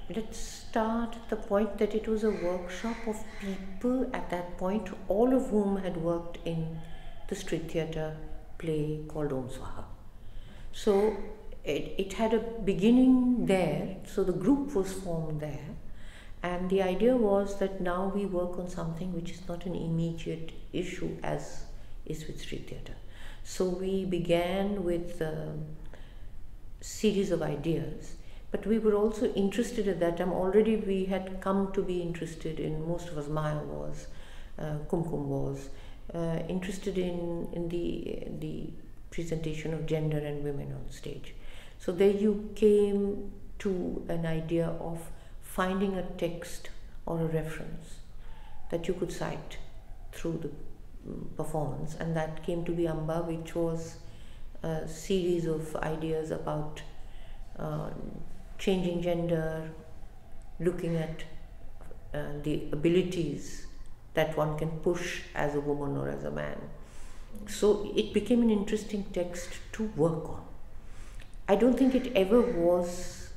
let's start at the point that it was a workshop of people at that point, all of whom had worked in the street theatre play called Om Swaha. So it had a beginning there, so the group was formed there, and the idea was that now we work on something which is not an immediate issue as is with street theatre. So we began with a series of ideas, but we were also interested at that time. Already we had come to be interested in, most of us, Maya was, Kumkum was, interested in the presentation of gender and women on stage. So there you came to an idea of finding a text or a reference that you could cite through the performance, and that came to be Amba, which was a series of ideas about changing gender, looking at the abilities that one can push as a woman or as a man. So it became an interesting text to work on. I don't think it ever was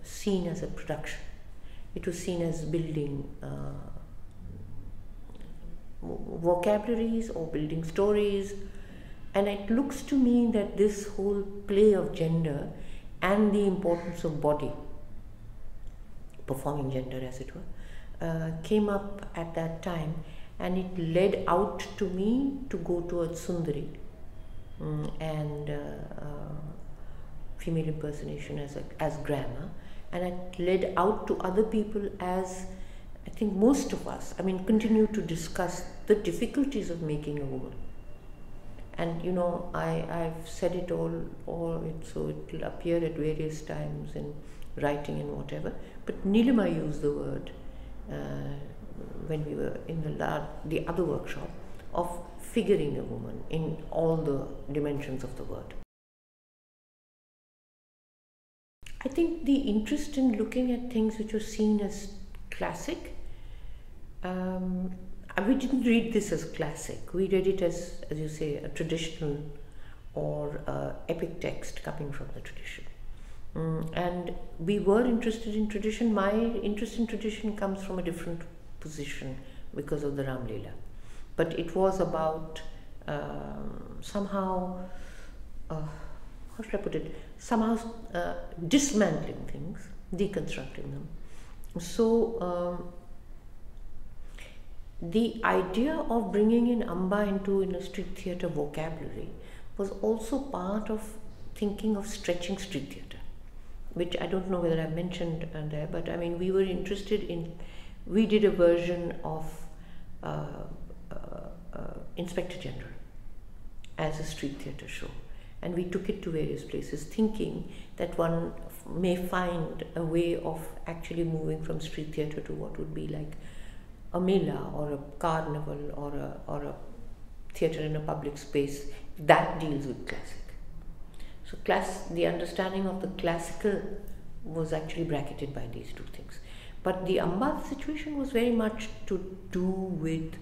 seen as a production. It was seen as building vocabularies or building stories, and it looks to me that this whole play of gender and the importance of body, performing gender as it were, came up at that time, and it led out to me to go towards Sundari and female impersonation as grammar, and it led out to other people as, I think most of us, continue to discuss the difficulties of making a woman. And you know, I've said it all so it will appear at various times in writing and whatever, but Nilima used the word when we were in the other workshop of figuring a woman in all the dimensions of the word. I think the interest in looking at things which were seen as classic, we didn't read this as classic. We read it as you say, a traditional or epic text coming from the tradition. And we were interested in tradition. My interest in tradition comes from a different position because of the Ram Leela. But it was about somehow, how should I put it, somehow dismantling things, deconstructing them. So the idea of bringing in Amba into a street theatre vocabulary was also part of thinking of stretching street theatre, which I don't know whether I mentioned there, but we were interested in, we did a version of Inspector General as a street theatre show, and we took it to various places thinking that one may find a way of actually moving from street theatre to what would be like a mela or a carnival or a theatre in a public space that deals with classic. So the understanding of the classical was actually bracketed by these two things. But the Amba situation was very much to do with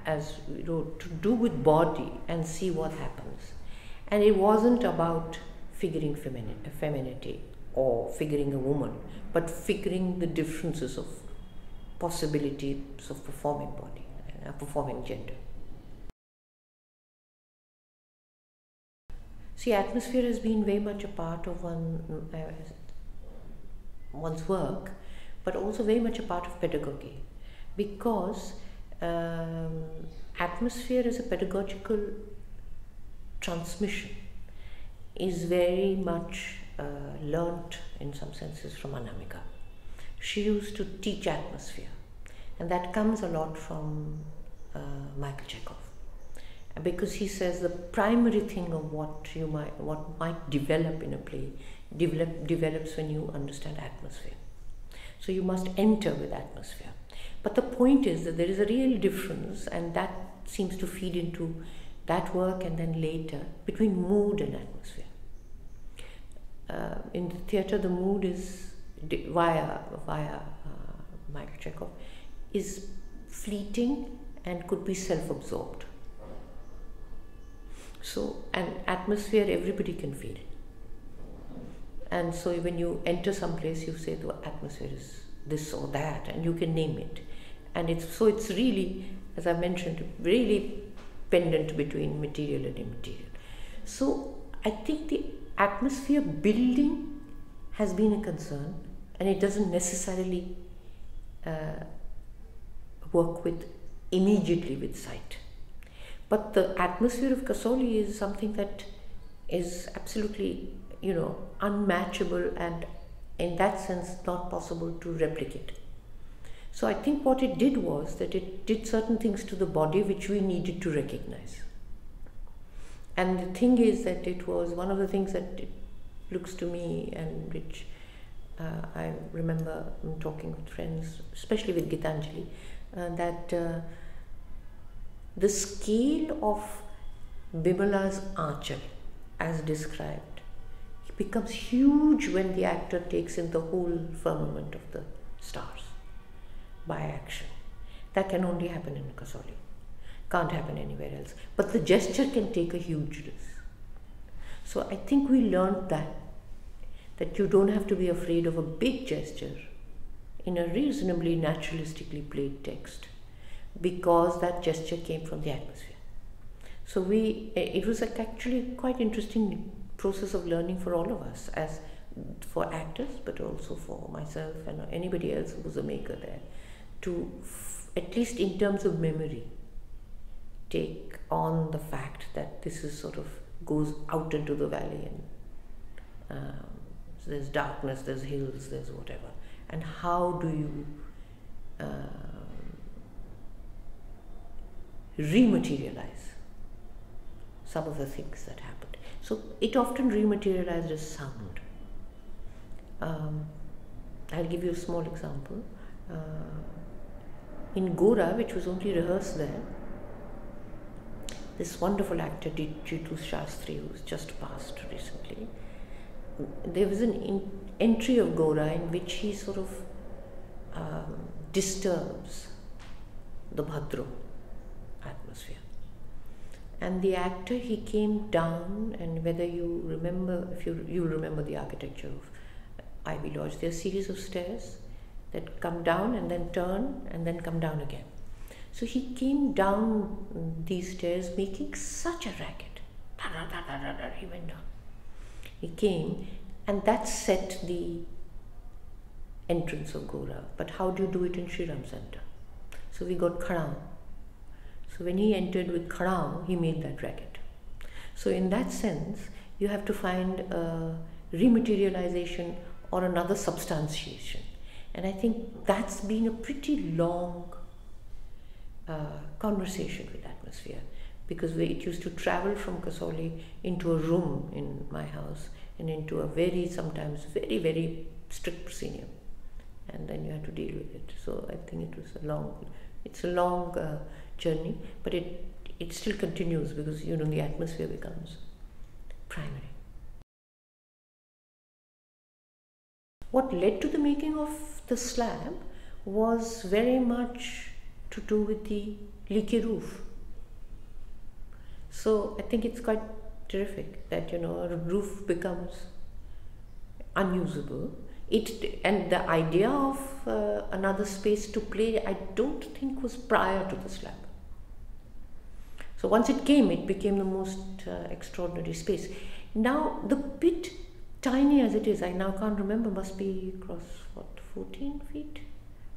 to do with body and see what happens. And it wasn't about figuring femininity or figuring a woman, but figuring the differences of possibilities of performing body, performing gender. See, atmosphere has been very much a part of one's work, but also very much a part of pedagogy, because atmosphere as a pedagogical transmission is very much learnt in some senses from Anamika. She used to teach atmosphere, and that comes a lot from Michael Chekhov, because he says the primary thing of what might develop in a play develops when you understand atmosphere. So you must enter with atmosphere. But the point is that there is a real difference, and that seems to feed into that work and then later, between mood and atmosphere. In the theatre, the mood is via Michael Chekhov is fleeting and could be self-absorbed. So, an atmosphere everybody can feel. And so when you enter some place, you say the atmosphere is this or that, and you can name it. And it's really, as I mentioned, really pendant between material and immaterial. So I think the atmosphere building has been a concern, and it doesn't necessarily work with immediately with sight. But the atmosphere of Kasoli is something that is absolutely, unmatchable, and in that sense not possible to replicate. So I think what it did was that it did certain things to the body which we needed to recognize. And the thing is that it was one of the things that it looks to me, and which I remember talking with friends, especially with Gitanjali, that the scale of Bimala's Aanchal, as described, becomes huge when the actor takes in the whole firmament of the stars by action. That can only happen in Kasoli. Can't happen anywhere else. But the gesture can take a huge risk. So I think we learned that you don't have to be afraid of a big gesture in a reasonably naturalistically played text, because that gesture came from the atmosphere. So it was actually quite interesting process of learning for all of us, as for actors, but also for myself and anybody else who was a maker there, to at least in terms of memory, take on the fact that this is sort of goes out into the valley, and so there's darkness, there's hills, there's whatever, and how do you rematerialize some of the things that happened. So it often rematerialized as sound. I'll give you a small example. In Gora, which was only rehearsed there, this wonderful actor Jitu Shastri, who's just passed recently, there was an entry of Gora in which he sort of disturbs the Bhadro atmosphere. And the actor, he came down, and whether you remember, if you remember the architecture of Ivy Lodge, there are a series of stairs that come down and then turn and then come down again. So he came down these stairs making such a racket. He went down. He came, and that set the entrance of Gora. But how do you do it in Shri Ram Center? So we got Khadam. So when he entered with Khadam, he made that racket. So in that sense, you have to find a rematerialization or another substantiation. And I think that's been a pretty long conversation with atmosphere, because it used to travel from Kasoli into a room in my house and into a sometimes very, very strict proscenium, and then you had to deal with it. So I think it's a long journey, but it still continues, because the atmosphere becomes primary. What led to the making of the slab was very much to do with the leaky roof. So I think it's quite terrific that a roof becomes unusable. And the idea of another space to play, I don't think was prior to the slab. So once it came, it became the most extraordinary space. Now the pit, tiny as it is, I now can't remember, must be across 14 feet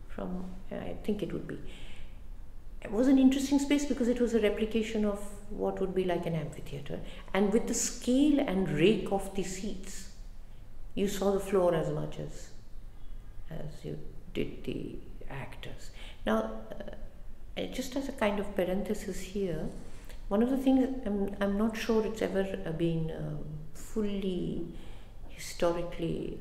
from, I think it would be. It was an interesting space because it was a replication of what would be like an amphitheater, and with the scale and rake of the seats, you saw the floor as much as you did the actors. Now, just as a kind of parenthesis here, one of the things, I'm not sure it's ever been fully historically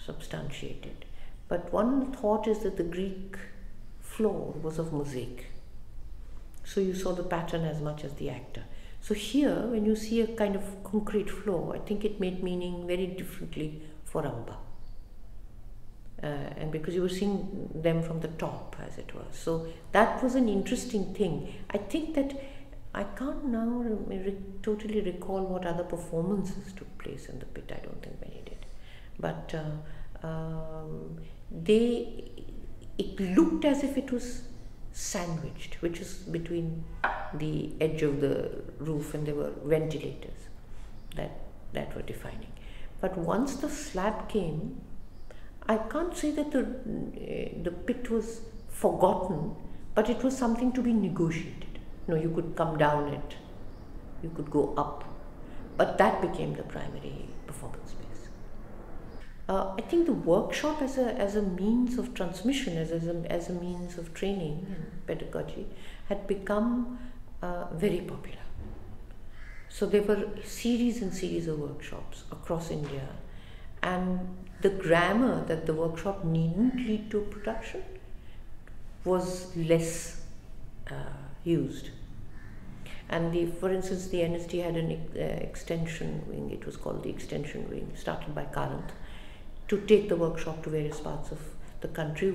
substantiated, but one thought is that the Greek floor was of mosaic, so you saw the pattern as much as the actor. So here, when you see a kind of concrete floor, I think it made meaning very differently for Amba, and because you were seeing them from the top, as it were. So that was an interesting thing. I think that I can't now totally recall what other performances took place in the pit. I don't think many did, but they it looked as if it was sandwiched, which is between the edge of the roof, and there were ventilators that were defining. But once the slab came, I can't say that the pit was forgotten, but it was something to be negotiated. You could come down it, you could go up, but that became the primary performance space. I think the workshop as a means of transmission, as a means of training and pedagogy, had become very popular. So there were series and series of workshops across India, and the grammar that the workshop needn't lead to production was less used. And for instance, the NSD had an extension wing. It was called the extension wing, started by Karant, to take the workshop to various parts of the country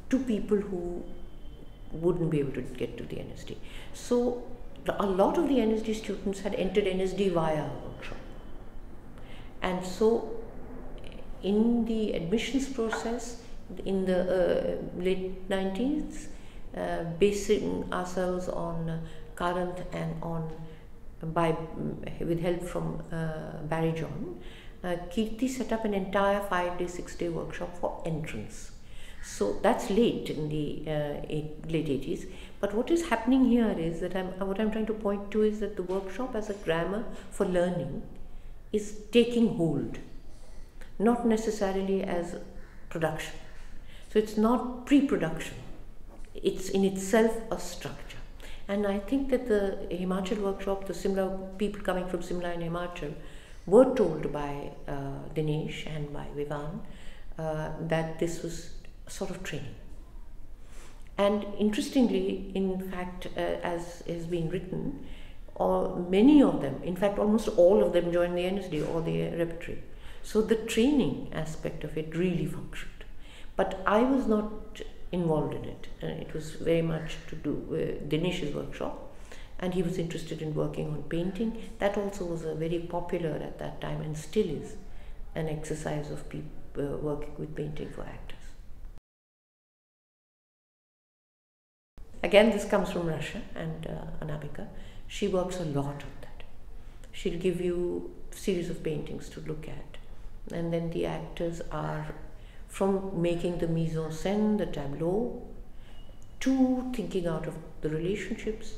to people who wouldn't be able to get to the NSD. So a lot of the NSD students had entered NSD via a workshop. And so in the admissions process in the late 90s, basing ourselves on Karant and with help from Barry John, Kirti set up an entire 5-day, 6-day workshop for entrance. So that's late in the late 80s. But what is happening here is that what I'm trying to point to is that the workshop as a grammar for learning is taking hold, not necessarily as production. So it's not pre-production. It's in itself a structure. And I think that the Himachal workshop, the Simla people coming from Simla and Himachal, were told by Dinesh and by Vivan that this was a sort of training. And interestingly, in fact, as has been written, many of them, in fact almost all of them, joined the NSD or the repertory. So the training aspect of it really functioned. But I was not involved in it. It was very much to do with Dinesh's workshop, and he was interested in working on painting. That also was a very popular at that time, and still is, an exercise of people working with painting for actors. Again, this comes from Russia, and Anamika. She works a lot on that. She'll give you a series of paintings to look at, and then the actors are from making the mise en scène, the tableau, to thinking out of the relationships.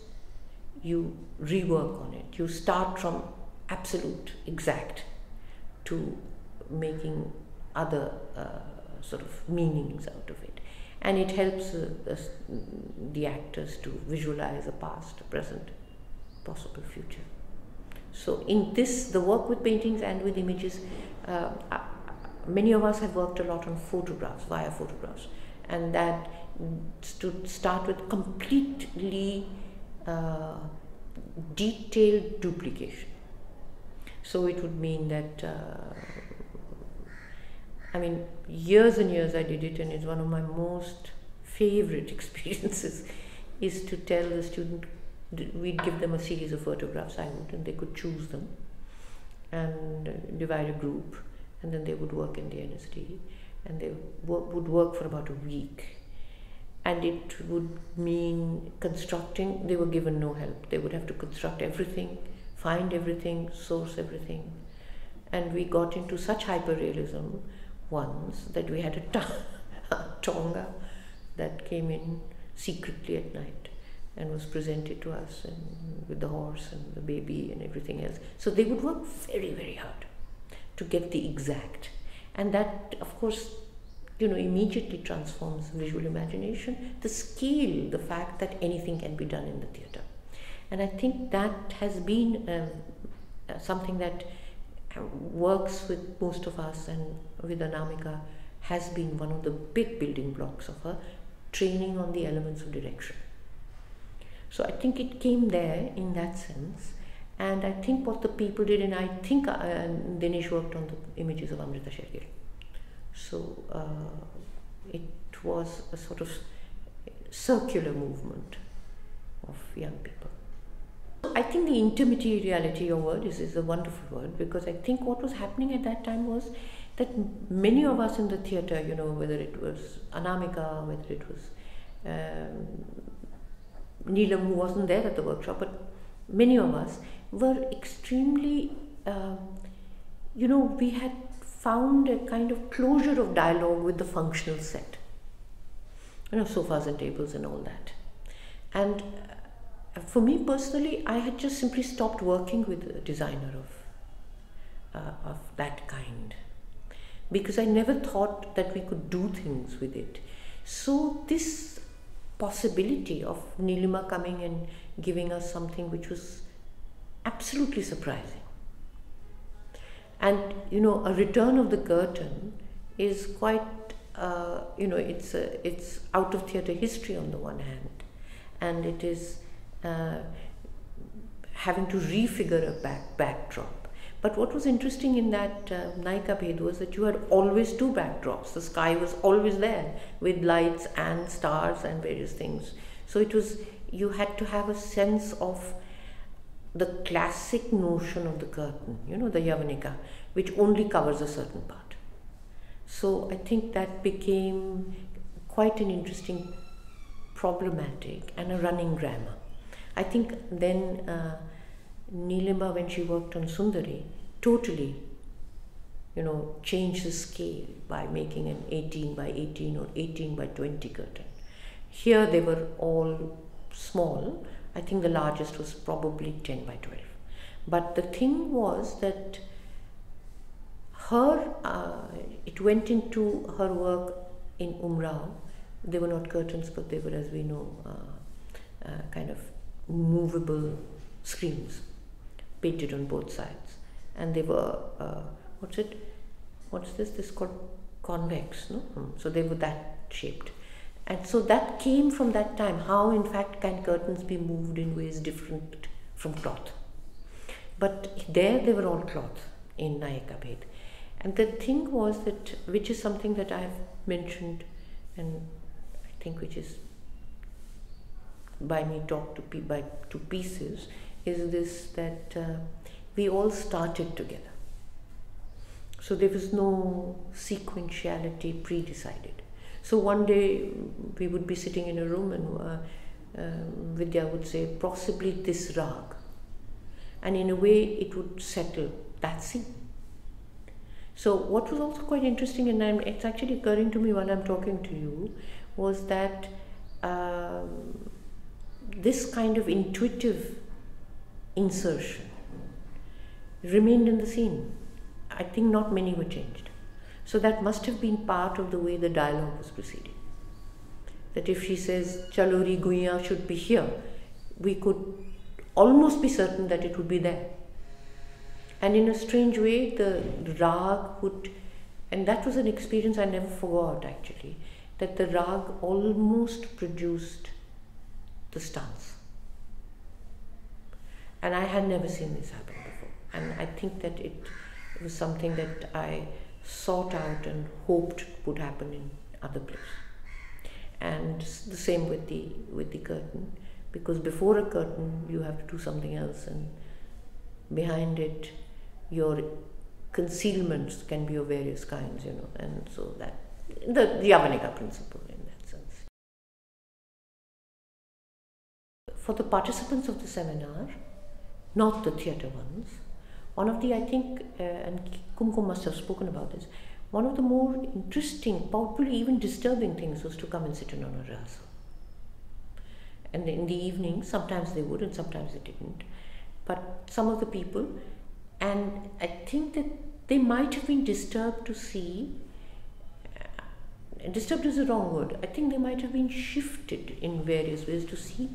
You rework on it. You start from absolute exact to making other sort of meanings out of it. And it helps the actors to visualize a past, a present, possible future. So in this, the work with paintings and with images, many of us have worked a lot on photographs, via photographs, and that to start with completely detailed duplication. So it would mean that, years and years I did it, and it's one of my most favorite experiences, is to tell the student, we'd give them a series of photographs, and they could choose them and divide a group, and then they would work in the NSD, and they would work for about a week. And it would mean constructing. They were given no help. They would have to construct everything, find everything, source everything. And we got into such hyperrealism once that we had a tonga that came in secretly at night and was presented to us, and with the horse and the baby and everything else. So they would work very, very hard to get the exact. And that, of course, immediately transforms visual imagination, the scale, the fact that anything can be done in the theatre. And I think that has been something that works with most of us, and with Anamika has been one of the big building blocks of her training on the elements of direction. So I think it came there in that sense. And I think what the people did, and I think Dinesh worked on the images of Amrita Sher-Gil. So it was a sort of circular movement of young people. I think the intermediality, your word, is a wonderful word, because I think what was happening at that time was that many of us in the theatre, you know, whether it was Anamika, whether it was Neelam, who wasn't there at the workshop, but many of us were extremely, you know, we had found a kind of closure of dialogue with the functional set, you know, sofas and tables and all that. And for me personally, I had just simply stopped working with a designer of that kind, because I never thought that we could do things with it. So this possibility of Nilima coming and giving us something which was absolutely surprising. And you know, a return of the curtain is quite, you know, it's out of theatre history on the one hand, and it is having to refigure a backdrop. But what was interesting in that Naika Bhed was that you had always two backdrops. The sky was always there with lights and stars and various things. So it was, you had to have a sense of the classic notion of the curtain, you know, the Yavanika, which only covers a certain part. So I think that became quite an interesting problematic and a running grammar. I think then Nilima, when she worked on Sundari, totally, you know, changed the scale by making an 18 by 18 or 18 by 20 curtain. Here they were all small. I think the largest was probably 10 by 12. But the thing was that it went into her work in Umrao. They were not curtains, but they were, as we know, kind of movable screens painted on both sides, and they were what's this is called convex, no? So they were that shaped, and so that came from that time. How in fact can curtains be moved in ways different from cloth? But there they were all cloth in Naika Bhed. And the thing was that, which is something that I have mentioned, and I think which is by me talked to pieces, is this, that we all started together. So there was no sequentiality pre-decided. So one day we would be sitting in a room and Vidya would say, possibly this rag. And in a way it would settle that scene. So what was also quite interesting, and it's actually occurring to me while I'm talking to you, was that this kind of intuitive insertion remained in the scene. I think not many were changed. So that must have been part of the way the dialogue was proceeding. That if she says, Chalori Guiya should be here, we could almost be certain that it would be there. And in a strange way, the rag would, and that was an experience I never forgot actually, that the rag almost produced the stance. And I had never seen this happen before. And I think that it was something that I sought out and hoped would happen in other places. And the same with the curtain, because before a curtain you have to do something else, and behind it your concealments can be of various kinds, you know, and so that the Yavanika principle in that sense. For the participants of the seminar, not the theatre ones, one of the, I think, and Kumkum must have spoken about this, one of the more interesting, probably even disturbing things was to come and sit in on a rehearsal. And in the evening, sometimes they would and sometimes they didn't. But some of the people, and I think that they might have been disturbed to see, disturbed is the wrong word, I think they might have been shifted in various ways to see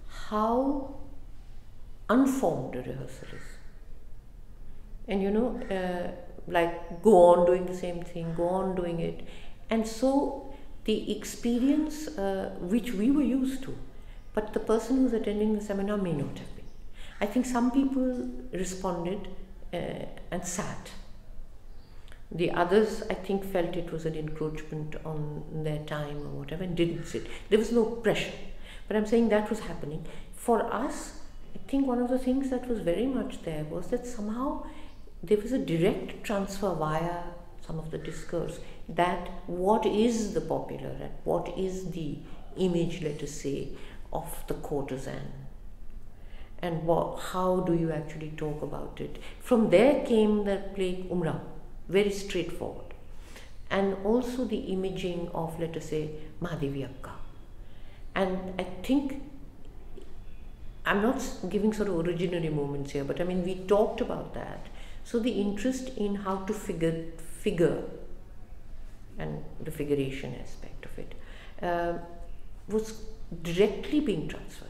how unformed a rehearsal is. And you know, like go on doing the same thing, go on doing it. And so the experience which we were used to, but the person who's attending the seminar may not have been. I think some people responded and sat. The others, I think, felt it was an encroachment on their time or whatever and didn't sit. There was no pressure. But I'm saying that was happening. For us, I think one of the things that was very much there was that somehow there was a direct transfer via some of the discourse that what is the popular and what is the image, let us say, of the courtesan, and how do you actually talk about it. From there came the play Umra, very straightforward, and also the imaging of, let us say, Mahadevi Akka. And I think, I'm not giving sort of originary moments here, but I mean, we talked about that. So the interest in how to figure and the figuration aspect of it was directly being transferred.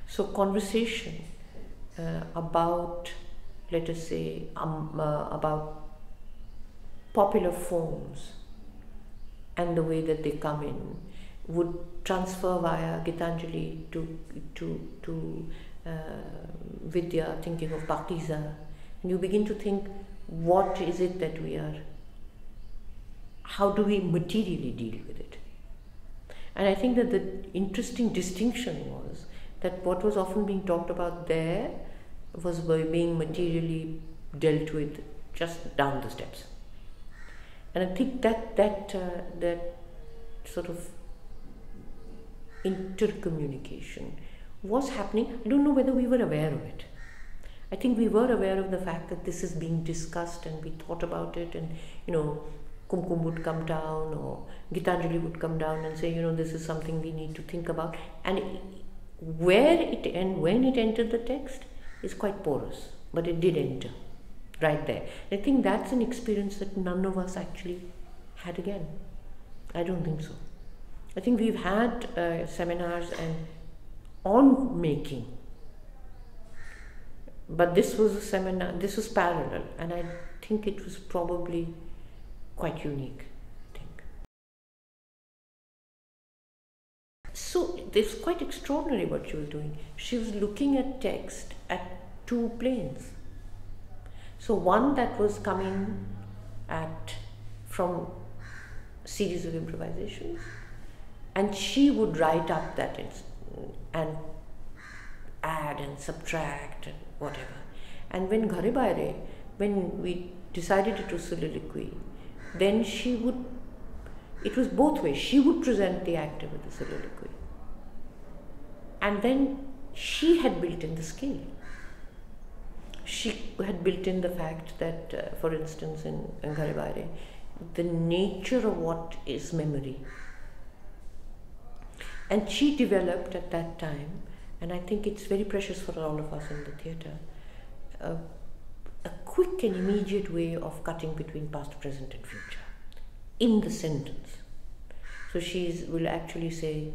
So conversation about, let us say, about popular forms and the way that they come in would transfer via Gitanjali to Vidya, thinking of Pakiza, and you begin to think, what is it that we are, how do we materially deal with it? And I think that the interesting distinction was that what was often being talked about there was being materially dealt with just down the steps. And I think that sort of intercommunication was happening. I don't know whether we were aware of it. I think we were aware of the fact that this is being discussed, and we thought about it, and Kumkum would come down, or Gitanjali would come down and say, this is something we need to think about. And when it entered the text is quite porous, but it did enter right there. I think that's an experience that none of us actually had again. I don't think so. I think we've had seminars on making, but this was a seminar, this was parallel, and I think it was probably quite unique, I think. So it's quite extraordinary what she was doing. She was looking at text at two planes. So one that was coming from a series of improvisations, and she would write up that and add and subtract and whatever. And when Ghare Baire, when we decided it was soliloquy, then it was both ways. She would present the actor with the soliloquy, and then she had built in the skill. She had built in the fact that, for instance, in Ghare Baire, the nature of what is memory. And she developed at that time, and I think it's very precious for all of us in the theatre, a quick and immediate way of cutting between past, present and future in the sentence. So will actually say,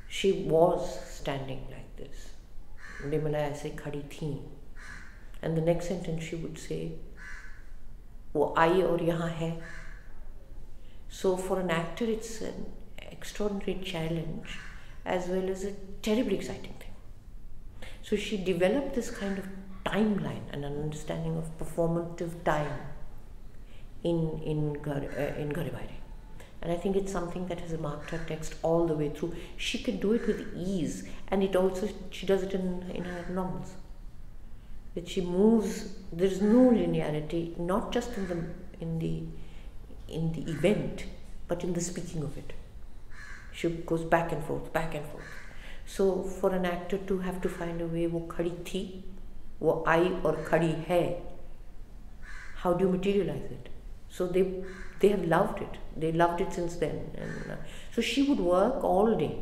she was standing like this. Bimala aise khadi thi. And the next sentence she would say, wo aayi aur yahan hai. So for an actor it's an extraordinary challenge as well as a terribly exciting thing. So she developed this kind of timeline and an understanding of performative time in Ghare Baire. And I think it's something that has marked her text all the way through. She can do it with ease, and she does it in her novels. That she moves, there's no linearity, not just in the event, but in the speaking of it. She goes back and forth, back and forth. So for an actor to have to find a way, wo khadi thi, wo aayi aur khadi hai, how do you materialize it? So they have loved it. They loved it since then. And so she would work all day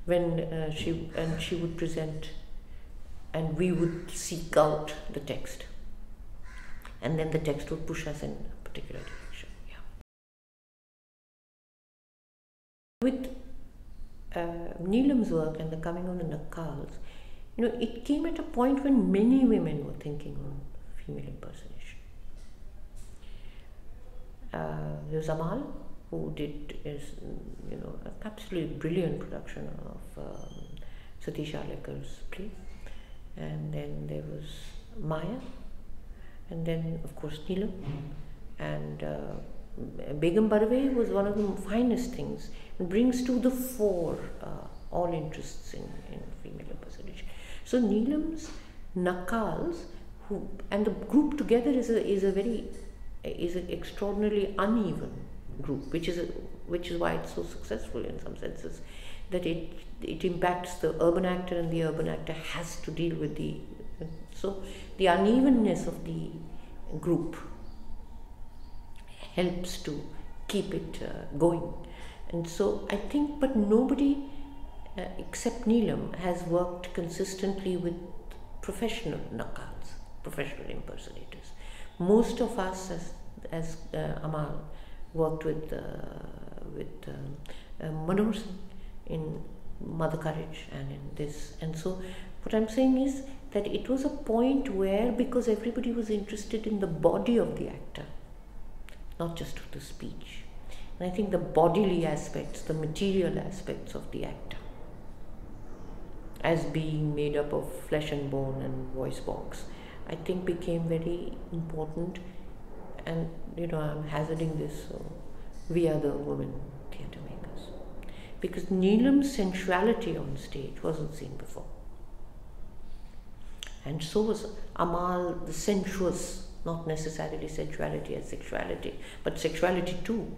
when she would present, and we would seek out the text, and then the text would push us in a particular direction. Yeah. With Neelam's work and the coming of the Nakkals, it came at a point when many women were thinking on female impersonation. There's Amal, who did an absolutely brilliant production of Satish Alekar's play, and then there was Maya, and then of course Neelam, and Begum Barve was one of the finest things. It brings to the fore all interests in female impersonation. So Neelam's Nakals, and the group together is an extraordinarily uneven group, which is why it's so successful in some senses, that it impacts the urban actor, and the urban actor has to deal with so the unevenness of the group helps to keep it going. And so I think, but nobody except Neelam has worked consistently with professional nakals, professional impersonators. Most of us, as Amal, worked with Manoj in Mother Courage and in this. And so what I'm saying is that it was a point where, because everybody was interested in the body of the actor, not just of the speech. And I think the bodily aspects, the material aspects of the actor, as being made up of flesh and bone and voice box, I think became very important. And I'm hazarding this, so we are the women theatre makers, because Neelam's sensuality on stage wasn't seen before, and so was Amal, the sensuous, not necessarily sensuality as sexuality, but sexuality too,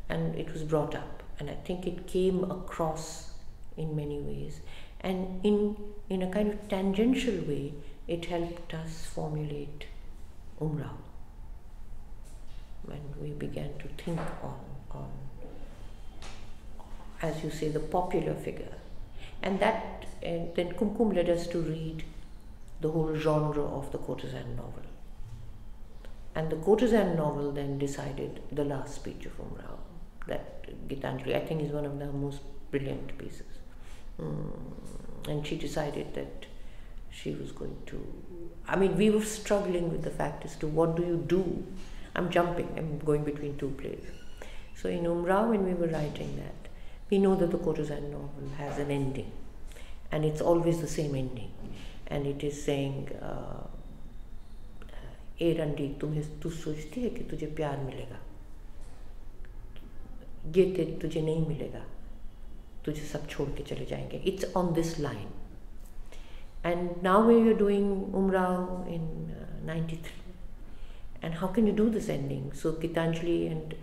and it was brought up, and I think it came across in many ways, and in a kind of tangential way it helped us formulate Umrao when we began to think on, as you say, the popular figure. And then Kumkum led us to read the whole genre of the courtesan novel. And the courtesan novel then decided the last speech of Umrao, that Gitanjali, I think, is one of the most brilliant pieces. And she decided that she was going to, we were struggling with the fact as to what do you do. I'm going between two plays. So in Umrao, when we were writing that, we know that the courtesan novel has an ending, and it's always the same ending, and it is saying, "ए रंडी, तू सोचती है कि तुझे प्यार मिलेगा, ये तुझे नहीं मिलेगा, तुझे सब छोड़ के चले जाएंगे." It's on this line. And now we are doing Umrao in 93. And how can you do this ending? So Gitanjali and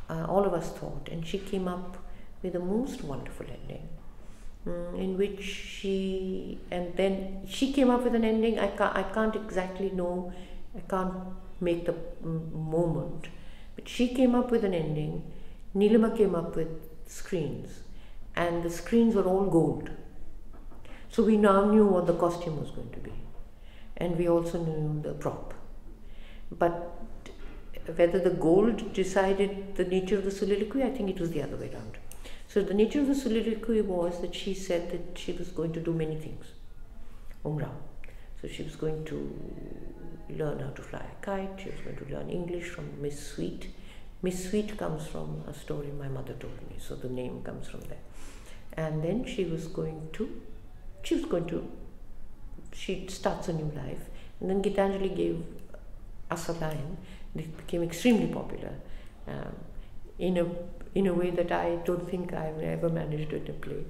all of us thought, and she came up with the most wonderful ending, in which she came up with an ending. I can't exactly know, I can't make the moment, but she came up with an ending. Neelima came up with screens, and the screens were all gold. So we now knew what the costume was going to be, and we also knew the prop. But whether the gold decided the nature of the soliloquy, I think it was the other way around. So the nature of the soliloquy was that she said that she was going to do many things, Umrao. So she was going to learn how to fly a kite, she was going to learn English from Miss Sweet. Miss Sweet comes from a story my mother told me, so the name comes from there. And then she starts a new life. And then Gitanjali gave us a line that became extremely popular, in a way that I don't think I've ever managed it to play.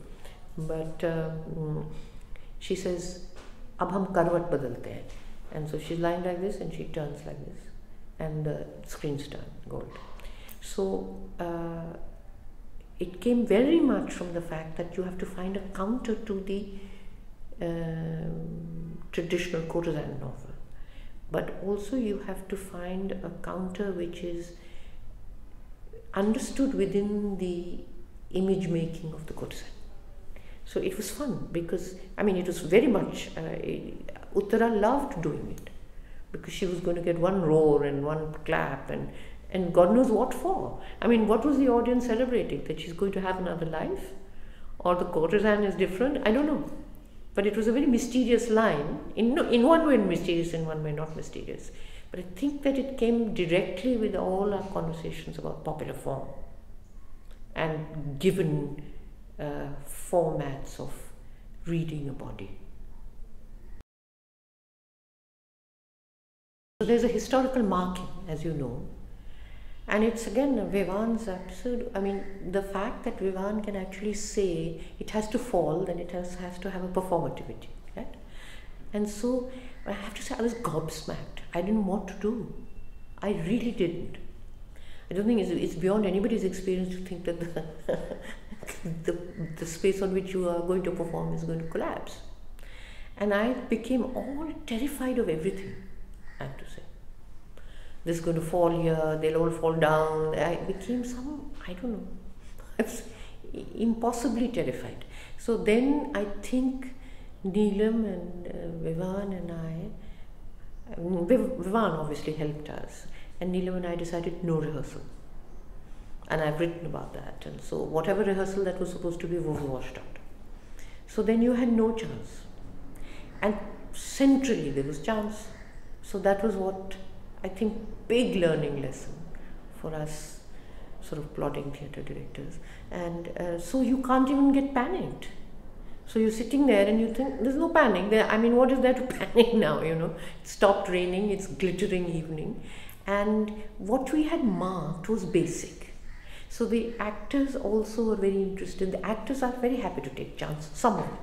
But she says, "Ab hum karwat badalte hain," and so she's lying like this and she turns like this, and the screens turn gold. So it came very much from the fact that you have to find a counter to the traditional courtesan novel, but also you have to find a counter which is understood within the image making of the courtesan. So it was fun because, it was very much, Uttara loved doing it because she was going to get one roar and one clap and God knows what for. What was the audience celebrating? That she's going to have another life? Or the courtesan is different? I don't know. But it was a very mysterious line. In one way mysterious, in one way not mysterious. But I think that it came directly with all our conversations about popular form and given formats of reading a body. So there's a historical marking, as you know, And it's again Vivan's absurd. I mean, the fact that Vivan can actually say it has to fall, then it has to have a performativity, right? And so I have to say I was gobsmacked. I didn't know what to do. I really didn't. I don't think it's beyond anybody's experience to think that the space on which you are going to perform is going to collapse. And I became all terrified of everything, I have to say. This is going to fall here, they'll all fall down. I became I don't know, I was impossibly terrified. So then I think Neelam and Vivan and Vivan obviously helped us. And Neelam and I decided no rehearsal. And I've written about that. And so whatever rehearsal that was supposed to be was washed out. So then you had no chance. And centrally there was chance. So that was what I think big learning lesson for us sort of plodding theatre directors. And so you can't even get panicked. So you're sitting there and you think, there's no panic there. I mean, what is there to panic now, you know? It stopped raining, it's glittering evening. And what we had marked was basic. So the actors also were very interested. The actors are very happy to take chance, some of them.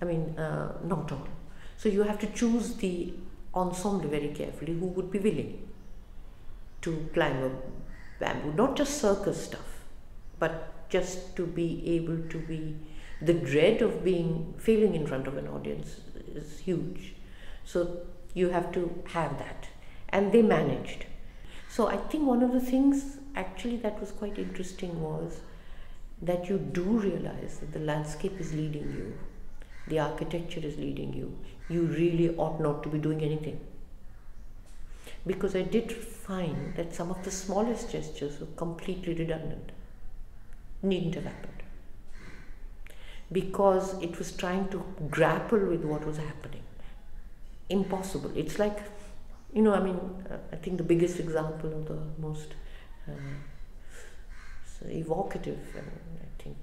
I mean, not all. So you have to choose the ensemble very carefully who would be willing to climb a bamboo. Not just circus stuff, but just to be able to be, the dread of failing in front of an audience is huge. So you have to have that. And they managed. So I think one of the things actually that was quite interesting was that you do realize that the landscape is leading you, the architecture is leading you. You really ought not to be doing anything. Because I did find that some of the smallest gestures were completely redundant. Needn't have happened. Because it was trying to grapple with what was happening. Impossible. It's like, you know, I mean, I think the biggest example of the most evocative, I think,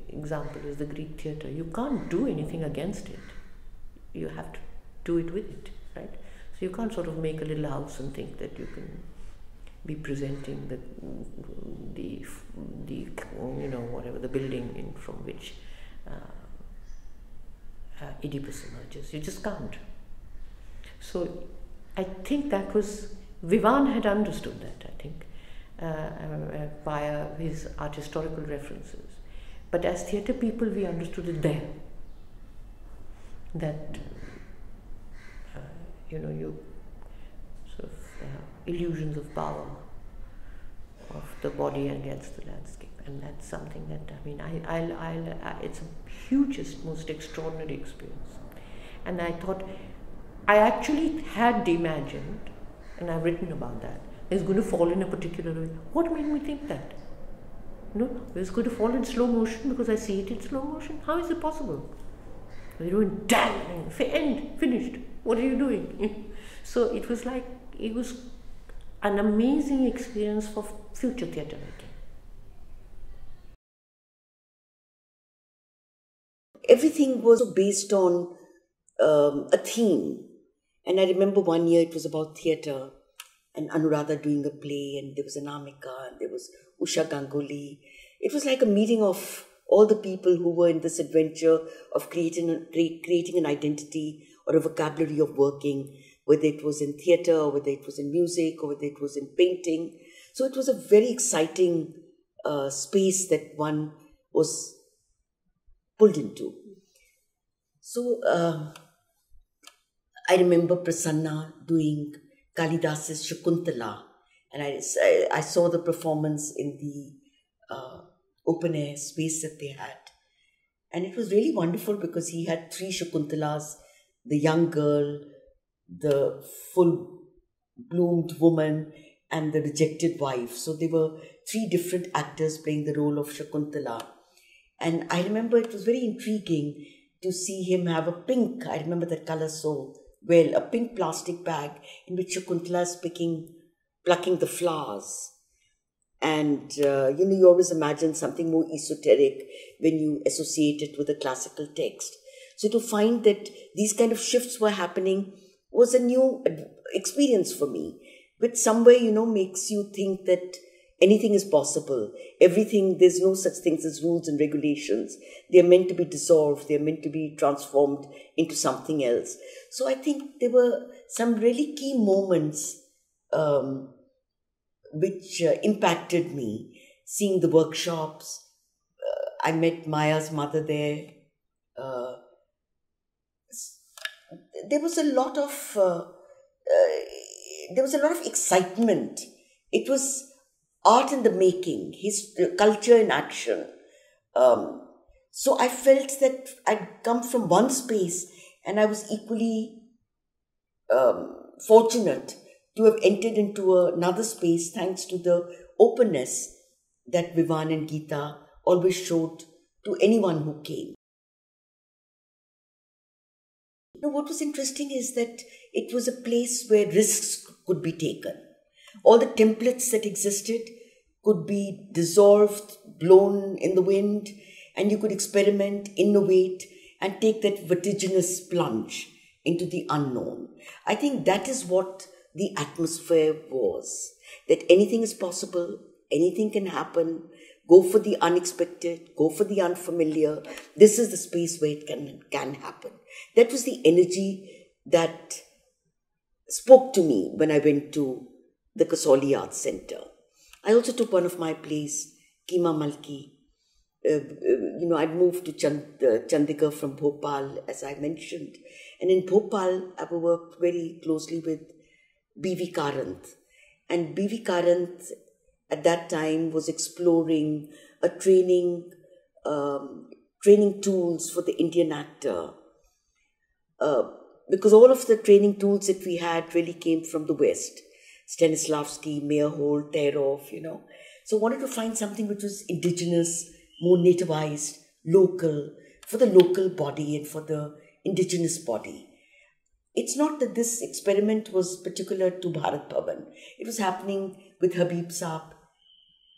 example is the Greek theatre. You can't do anything against it. You have to do it with it, right? So you can't sort of make a little house and think that you can be presenting the you know, whatever, the building from which Oedipus emerges. You just can't. So I think that was, Vivan had understood that, I think, via his art historical references. But as theatre people, we understood it there. That, you know, you sort of illusions of power of the body against the landscape. And that's something that, I mean, it's a hugest, most extraordinary experience. And I thought, I actually had imagined, and I've written about that, it's going to fall in a particular way. What made me think that? You know, it's going to fall in slow motion because I see it in slow motion. How is it possible? You're doing damn, finished. What are you doing? So it was like, it was an amazing experience for future theatre making. Everything was based on a theme. And I remember one year it was about theatre and Anuradha doing a play, and there was Anamika and there was Usha Ganguly. It was like a meeting of all the people who were in this adventure of creating an identity or a vocabulary of working, whether it was in theatre, or whether it was in music, or whether it was in painting. So it was a very exciting space that one was pulled into. So I remember Prasanna doing Kalidas's Shakuntala, and I saw the performance in the open air space that they had. And it was really wonderful because he had 3 Shakuntalas, the young girl, the full-bloomed woman, and the rejected wife. So there were 3 different actors playing the role of Shakuntala. And I remember it was very intriguing to see him have a pink, I remember that color so well, a pink plastic bag in which Shakuntala is plucking the flowers. And, you always imagine something more esoteric when you associate it with a classical text. So to find that these kind of shifts were happening was a new experience for me. which somewhere, makes you think that anything is possible. Everything, there's no such things as rules and regulations. They're meant to be dissolved. They're meant to be transformed into something else. So I think there were some really key moments which impacted me. Seeing the workshops, I met Maya's mother there. Uh, there was a lot of excitement. It was art in the making, his culture in action. So I felt that I'd come from one space, and I was equally fortunate to have entered into another space thanks to the openness that Vivan and Geeta always showed to anyone who came. What was interesting is that it was a place where risks could be taken. All the templates that existed could be dissolved, blown in the wind, and you could experiment, innovate, and take that vertiginous plunge into the unknown. I think that is what the atmosphere was, that anything is possible, anything can happen. Go for the unexpected, go for the unfamiliar. This is the space where it can happen. That was the energy that spoke to me when I went to the Kasoli Arts Center. I also took one of my plays, Keema Malki. I'd moved to Chandigarh from Bhopal, as I mentioned. And in Bhopal, I worked very closely with B.V. Karanth. And B.V. Karanth at that time was exploring a training tools for the Indian actor. Because all of the training tools that we had really came from the West. Stanislavski, Meyerhold, Terov, So I wanted to find something which was indigenous, more nativized, local, for the local body and for the indigenous body. It's not that this experiment was particular to Bharat Bhavan. It was happening with Habib Saab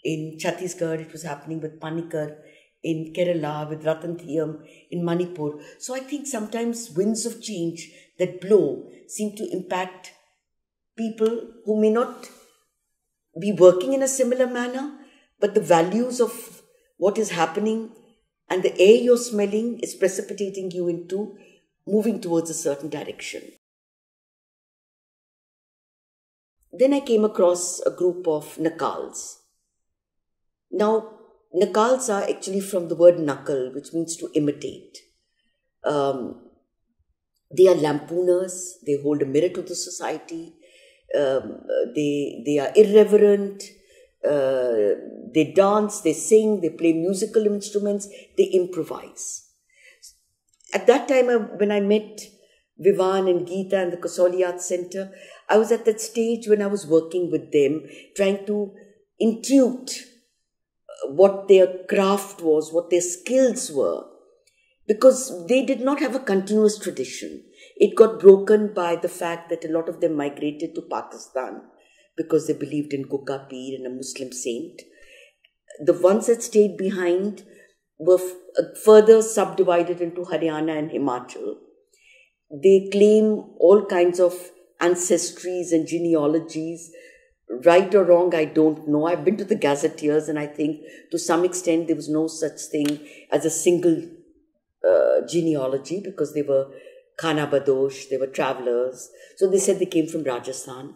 in Chhattisgarh. It was happening with Panikar in Kerala, with Ratan Thiyam in Manipur. So I think sometimes winds of change that blow seem to impact people who may not be working in a similar manner, but the values of what is happening and the air you're smelling is precipitating you into moving towards a certain direction. Then I came across a group of Nakals. Now, Nakals are actually from the word nakal, which means to imitate. They are lampooners, they hold a mirror to the society, they are irreverent, they dance, they sing, they play musical instruments, they improvise. At that time, when I met Vivan and Geeta and the Kasoli Arts Center, I was at that stage when I was working with them, trying to intuit what their craft was, what their skills were, because they did not have a continuous tradition. It got broken by the fact that a lot of them migrated to Pakistan because they believed in Gugga Peer and a Muslim saint. The ones that stayed behind were further subdivided into Haryana and Himachal. They claim all kinds of ancestries and genealogies. Right or wrong, I don't know. I've been to the gazetteers, and I think to some extent there was no such thing as a single genealogy, because they were Khana Badosh, they were travelers. So they said they came from Rajasthan,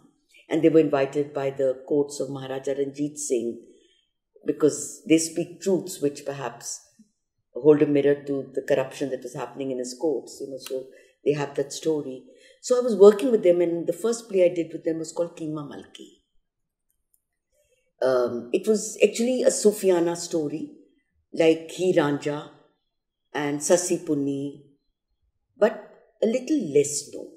and they were invited by the courts of Maharaja Ranjit Singh because they speak truths which perhaps hold a mirror to the corruption that was happening in his courts. So they have that story. So I was working with them, and the first play I did with them was called Keema Malki. It was actually a Sufiana story, like Hi Ranja and Sassi Punni, but a little less known.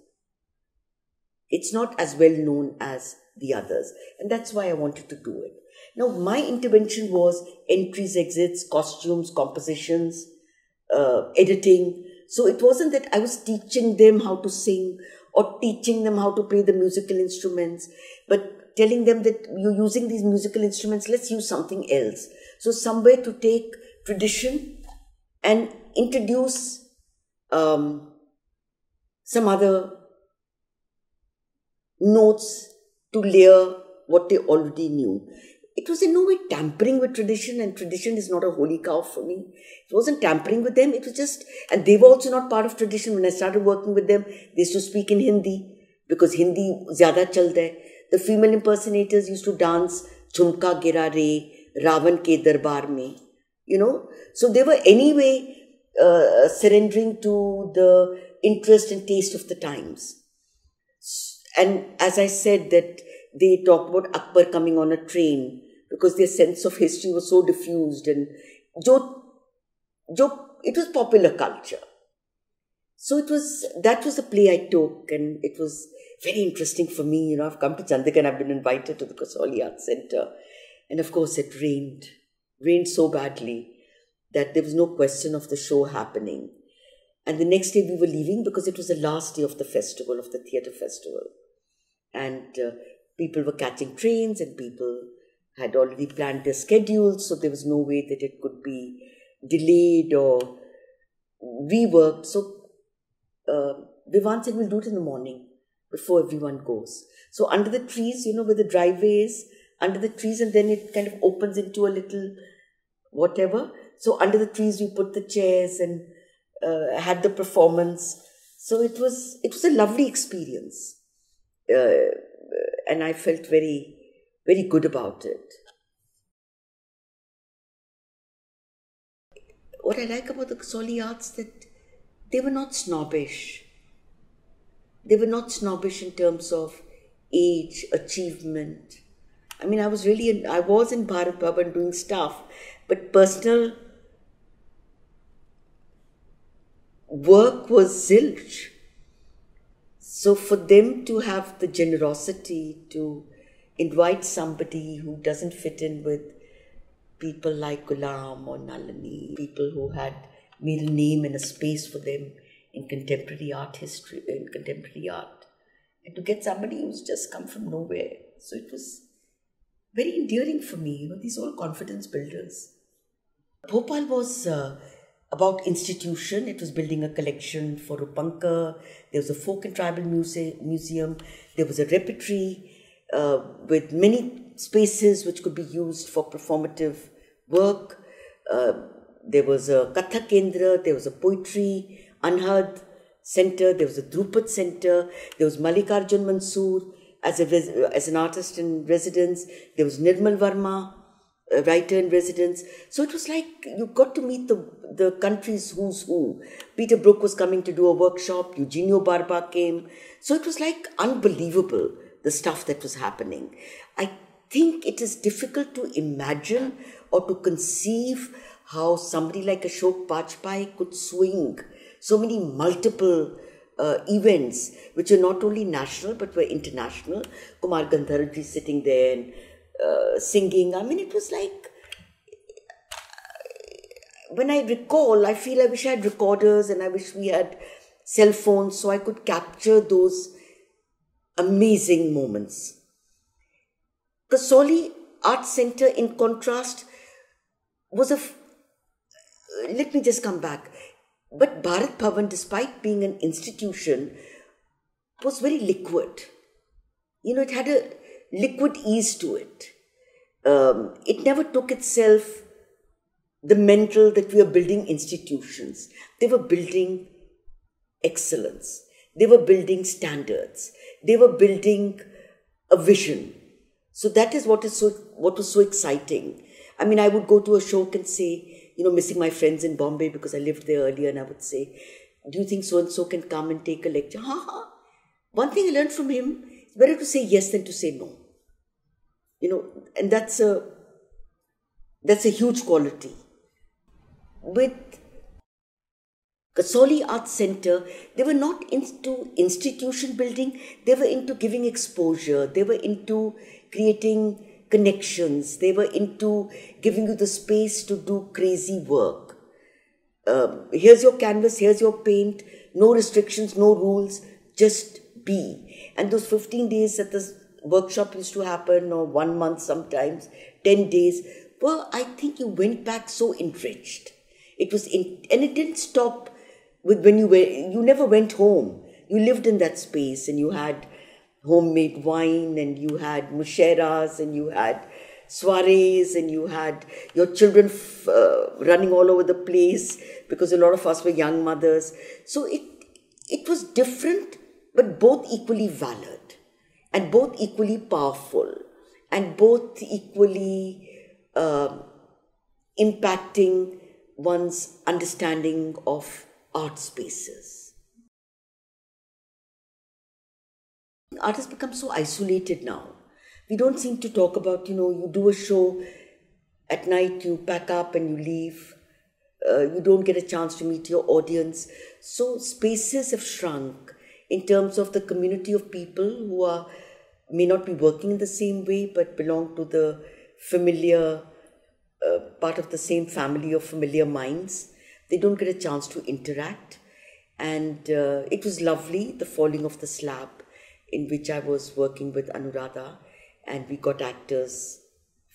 It's not as well known as the others, and that's why I wanted to do it. Now, my intervention was entries, exits, costumes, compositions, editing. So it wasn't that I was teaching them how to sing or teaching them how to play the musical instruments, but telling them that you're using these musical instruments, let's use something else. So somewhere to take tradition and introduce some other notes to layer what they already knew. It was in no way tampering with tradition, and tradition is not a holy cow for me. It wasn't tampering with them, it was just, and they were also not part of tradition. When I started working with them, they used to speak in Hindi, because Hindi zyada chalta hai. The female impersonators used to dance Chumka Gira Re, Ravan Ke Darbar Mein, So they were anyway surrendering to the interest and taste of the times. And as I said, that they talked about Akbar coming on a train, because their sense of history was so diffused, and it was popular culture. So that was the play I took, and it was very interesting for me. I've come to Chandika and I've been invited to the Kasoli Arts Center, and of course it rained so badly that there was no question of the show happening. And the next day we were leaving, because it was the last day of the festival, of the theatre festival. And people were catching trains, and people had already planned their schedules, so there was no way that it could be delayed or reworked. So Vivan said, we'll do it in the morning before everyone goes. So under the trees, where the driveway is, under the trees, and then it kind of opens into a little whatever. So under the trees we put the chairs and had the performance. So it was a lovely experience. And I felt very, very good about it. What I like about the Kasoli Arts, that they were not snobbish. They were not snobbish in terms of age, achievement. I mean, I was in Bharat Bhavan doing stuff, but personal work was zilch. So for them to have the generosity to invite somebody who doesn't fit in with people like Ghulam or Nalini, people who had made a name and a space for them in contemporary art history, and to get somebody who's just come from nowhere. So it was very endearing for me. These all confidence builders. Bhopal was about institution. It was building a collection for Rupankar. There was a folk and tribal museum. There was a repertory with many spaces which could be used for performative work. There was a Kathak Kendra, there was a poetry, Anhad Center, there was a Drupad Center, there was Mallikarjun Mansoor as an artist in residence, there was Nirmal Verma, a writer in residence. So it was like you got to meet the country's who's who. Peter Brook was coming to do a workshop, Eugenio Barba came. So it was like unbelievable, the stuff that was happening. I think it is difficult to imagine or to conceive how somebody like Ashok Bajpai could swing so many multiple events, which are not only national but were international. Kumar Gandharvji sitting there and singing. I mean, it was like, when I recall, I feel I wish I had recorders and I wish we had cell phones so I could capture those amazing moments. Kasoli Art Center, in contrast, was let me just come back. But Bharat Bhavan, despite being an institution, was very liquid. It had a liquid ease to it. It never took itself the mental that we are building institutions. They were building excellence. They were building standards. They were building a vision. So that is what was so exciting. I mean, I would go to Ashok and say, missing my friends in Bombay because I lived there earlier, and I would say, do you think so-and-so can come and take a lecture? One thing I learned from him, it's better to say yes than to say no. And that's a huge quality. With Kasoli Arts Center, they were not into institution building, they were into giving exposure, they were into creating connections, they were into giving you the space to do crazy work. Here's your canvas, here's your paint, no restrictions, no rules, just be. And those 15 days that the workshop used to happen, or 1 month sometimes, 10 days, well, I think you went back so enriched. And it didn't stop with when you never went home. You lived in that space and you had homemade wine, and you had musheras, and you had soirees, and you had your children running all over the place, because a lot of us were young mothers. So it was different, but both equally valid, and both equally powerful, and both equally impacting one's understanding of art spaces. Art has become so isolated now. We don't seem to talk about, you do a show at night, you pack up and you leave. You don't get a chance to meet your audience. So spaces have shrunk in terms of the community of people who may not be working in the same way, but belong to the familiar, part of the same family of familiar minds. They don't get a chance to interact. And it was lovely, the falling of the slab, in which I was working with Anuradha, and we got actors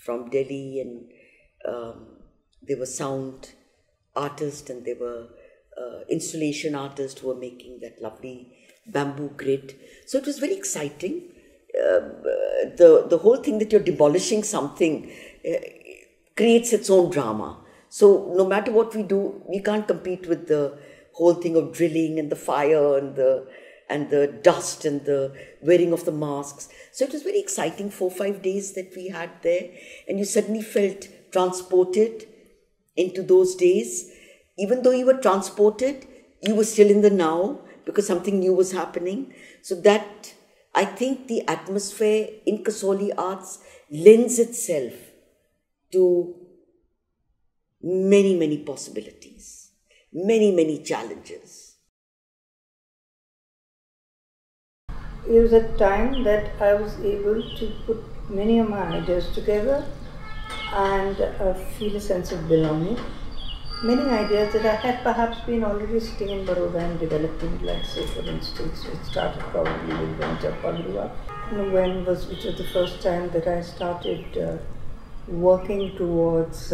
from Delhi, and there were sound artists, and there were installation artists who were making that lovely bamboo grid. So it was very exciting. The whole thing that you're demolishing something creates its own drama. So no matter what we do, we can't compete with the whole thing of drilling and the fire and the dust and the wearing of the masks. So it was very exciting 4-5 days that we had there, and you suddenly felt transported into those days. Even though you were transported, you were still in the now, because something new was happening. So that, I think the atmosphere in Kasoli Arts lends itself to many, many possibilities, many, many challenges. It was a time that I was able to put many of my ideas together and feel a sense of belonging. Many ideas that I had perhaps been already sitting in Baroda and developing, like say for instance, it started probably with Venture Pagruwa, which was the first time that I started working towards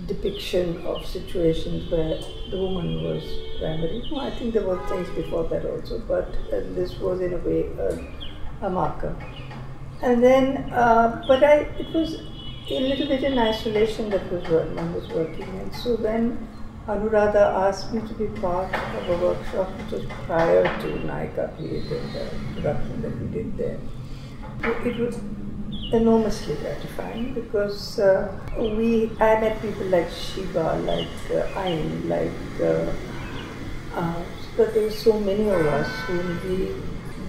depiction of situations where the woman was primary. I think there were things before that also, but this was in a way a marker. And then, it was a little bit in isolation that one was working. And so when Anuradha asked me to be part of a workshop which was prior to Naika Period and the production that we did there, it was enormously gratifying, because I met people like Shiva, like Ayn, but there were so many of us whom we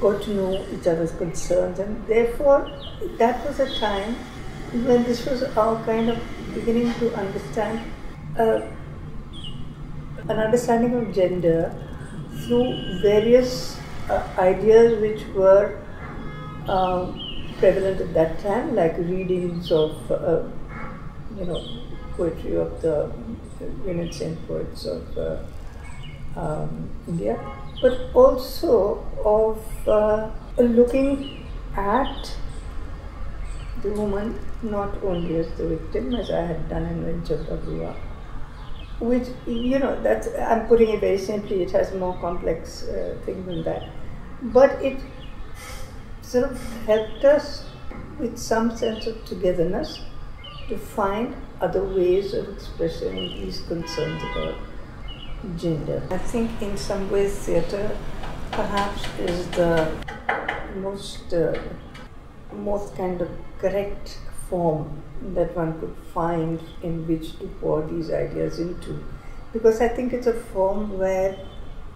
got to know each other's concerns, and therefore that was a time when this was our kind of beginning to understand an understanding of gender through various ideas which were prevalent at that time, like readings of poetry of the women saint poets of India, but also of looking at the woman not only as the victim, as I had done in Venture Pagruwa, which, that's, I'm putting it very simply, it has more complex thing than that, but it sort of helped us with some sense of togetherness to find other ways of expressing these concerns about gender. I think in some ways theatre perhaps is the most kind of correct form that one could find in which to pour these ideas into, because I think it's a form where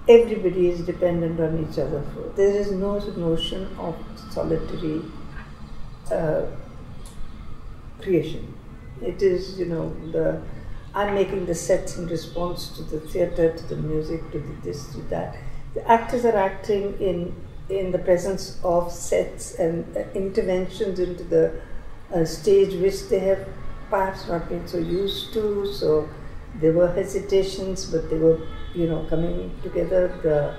everybody is dependent on each other. There is no notion of solitary creation. It is, I'm making the sets in response to the theatre, to the music, to the this, to that. The actors are acting in the presence of sets and interventions into the stage which they have perhaps not been so used to. So there were hesitations, but they were, coming together. The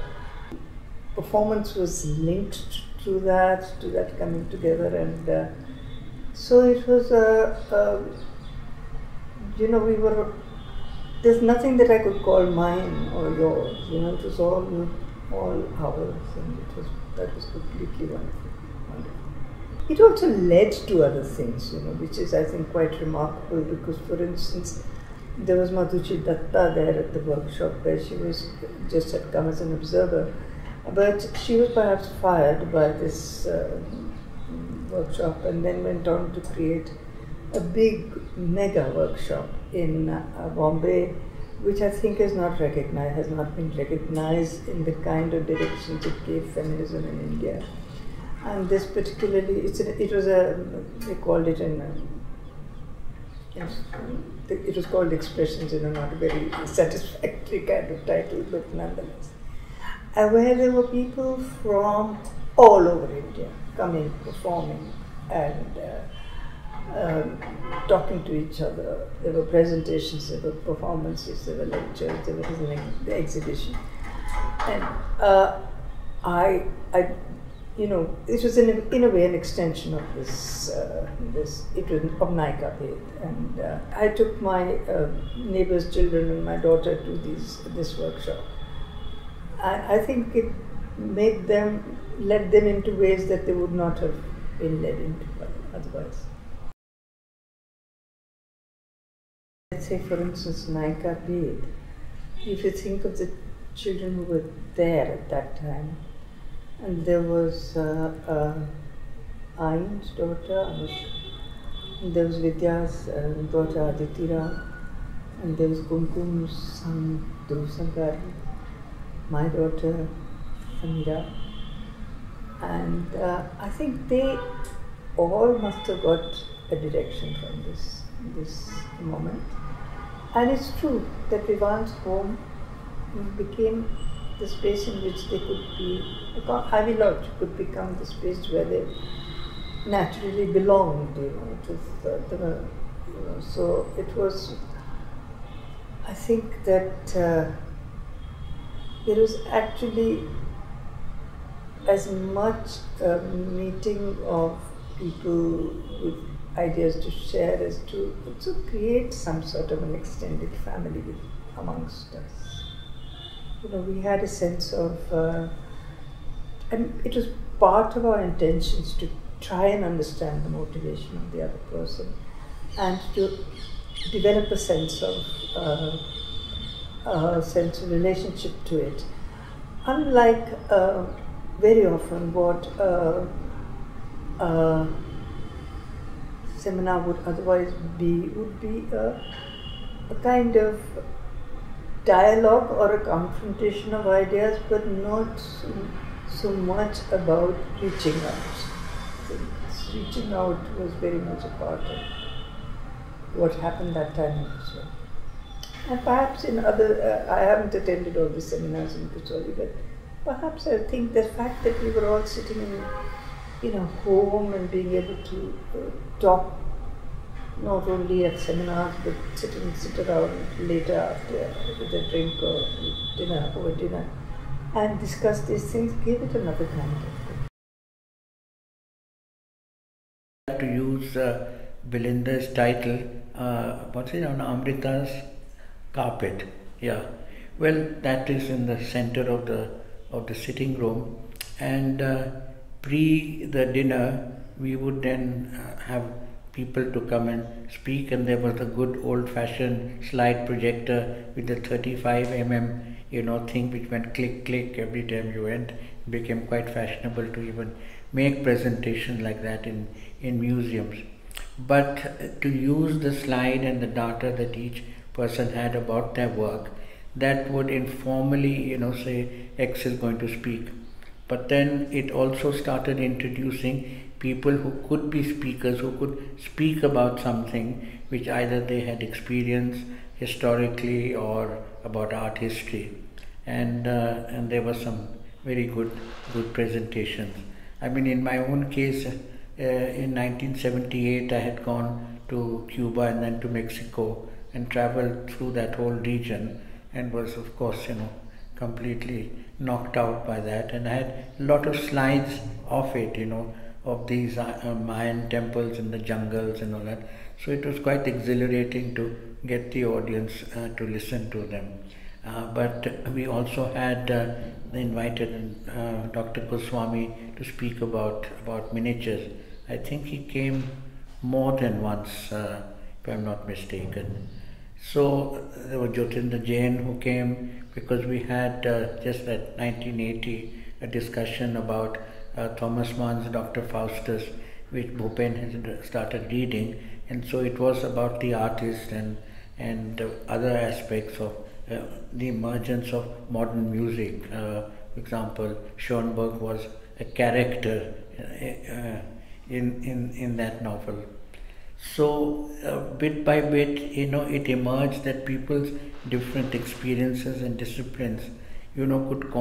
performance was linked to that coming together, and so it was there's nothing that I could call mine or yours. It was all all hours, and that was completely wonderful. It also led to other things, which is, I think, quite remarkable, because, for instance, there was Madhuji Datta there at the workshop, where she was just had come as an observer, but she was perhaps fired by this workshop, and then went on to create a big mega workshop in Bombay, which I think has not been recognized in the kind of directions it gave feminism in India. And this particularly, they called it it was called Expressions, not a very satisfactory kind of title, but nonetheless. Where there were people from all over India coming, performing, and talking to each other. There were presentations, there were performances, there were lectures, there was the exhibition. And it was in a way an extension of this. It was of Naika Bhed, and I took my neighbor's children and my daughter to this workshop. I think it led them into ways that they would not have been led into otherwise. Let's say, for instance, Naika Bhed. If you think of the children who were there at that time, and there was Ain's daughter, and there was Vidya's daughter Aditira, and there was Kumkum's son Dhruv Sankar, my daughter Samira, and I think they all must have got a direction from this moment. And it's true that Vivan's home became the space in which they could be, Ivy Lodge could become the space where they naturally belonged, So it was, I think that there was actually as much a meeting of people with ideas to share as to also create some sort of an extended family amongst us. We had a sense of, and it was part of our intentions to try and understand the motivation of the other person, and to develop a sense of relationship to it. Unlike very often what seminar would otherwise would be a kind of dialogue or a confrontation of ideas, but not so much about reaching out. Reaching out was very much a part of what happened that time in Kucholi. And perhaps in other, I haven't attended all the seminars in Kucholi, but perhaps I think the fact that we were all sitting in a home and being able to talk not only at seminars, but sit around later after with a drink or over dinner, and discuss these things, gave it another kind of. To use Belinda's title, what's it, on Amrita's carpet? Yeah. Well, that is in the center of the sitting room, and pre the dinner we would then have people to come and speak, and there was the good old-fashioned slide projector with the 35 mm thing which went click click every time you went. It became quite fashionable to even make presentations like that in museums. But to use the slide and the data that each person had about their work, that would informally say X is going to speak. But then it also started introducing people who could be speakers, who could speak about something which either they had experienced historically or about art history, and there were some very good presentations. I mean, in my own case, in 1978 I had gone to Cuba and then to Mexico and traveled through that whole region, and was of course completely knocked out by that, and I had a lot of slides of it, of these Mayan temples in the jungles and all that. So it was quite exhilarating to get the audience to listen to them. But we also had they invited Dr. Goswami to speak about miniatures. I think he came more than once, if I'm not mistaken. So there was Jyotinder Jain who came because we had just at 1980 a discussion about Thomas Mann's Dr. Faustus, which Bhupen had started reading, and so it was about the artist and other aspects of the emergence of modern music. For example, Schoenberg was a character in that novel. So bit by bit, it emerged that people's different experiences and disciplines, could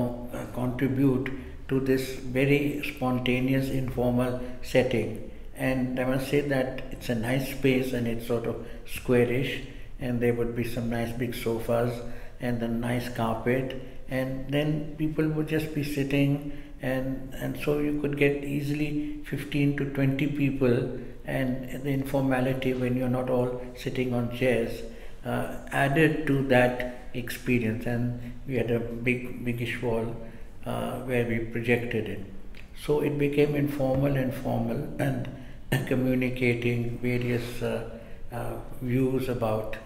contribute to this very spontaneous, informal setting. And I must say that it's a nice space and it's sort of squarish, and there would be some nice big sofas and a nice carpet, and then people would just be sitting, and so you could get easily 15 to 20 people, and the informality when you're not all sitting on chairs added to that experience. And we had a biggish wall where we projected it, so it became informal and formal, and communicating various views about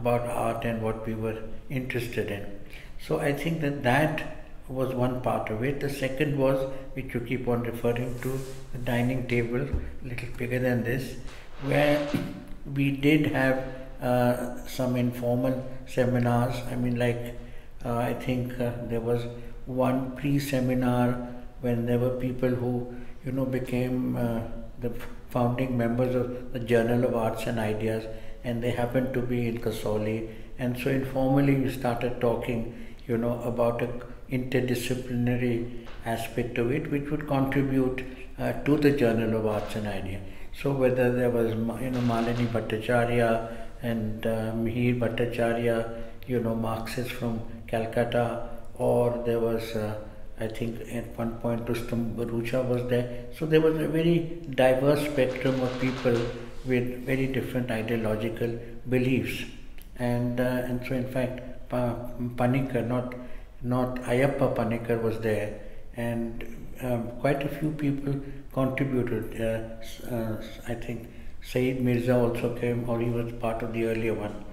art and what we were interested in. So I think that was one part of it. The second was, which you keep on referring to, the dining table, a little bigger than this, where we did have some informal seminars. I mean, like I think there was one pre-seminar when there were people who became the founding members of the Journal of Arts and Ideas, and they happened to be in Kasoli, and so informally we started talking about a interdisciplinary aspect of it, which would contribute to the Journal of Arts and Ideas. So whether there was Malini Bhattacharya and Mihir Bhattacharya, Marxists from Calcutta, or there was I think at one point Rustam Barucha was there. So there was a very diverse spectrum of people with very different ideological beliefs, and so in fact Panikkar, not Ayappa Panikkar, was there, and quite a few people contributed. I think Saeed Mirza also came, or he was part of the earlier one.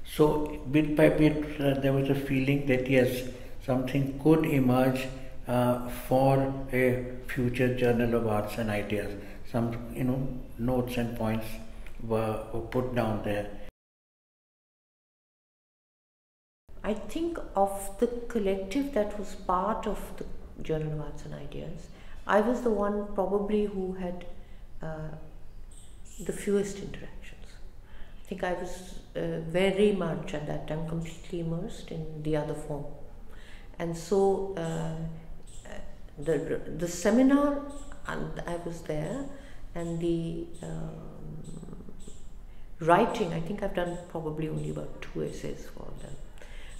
So bit by bit there was a feeling that yes, something could emerge for a future Journal of Arts and Ideas. Some notes and points were put down there. I think of the collective that was part of the Journal of Arts and Ideas, I was the one probably who had the fewest interactions. I think I was very much at that time completely immersed in the other form. And so the seminar, and I was there, and the writing, I think I've done probably only about 2 essays for them.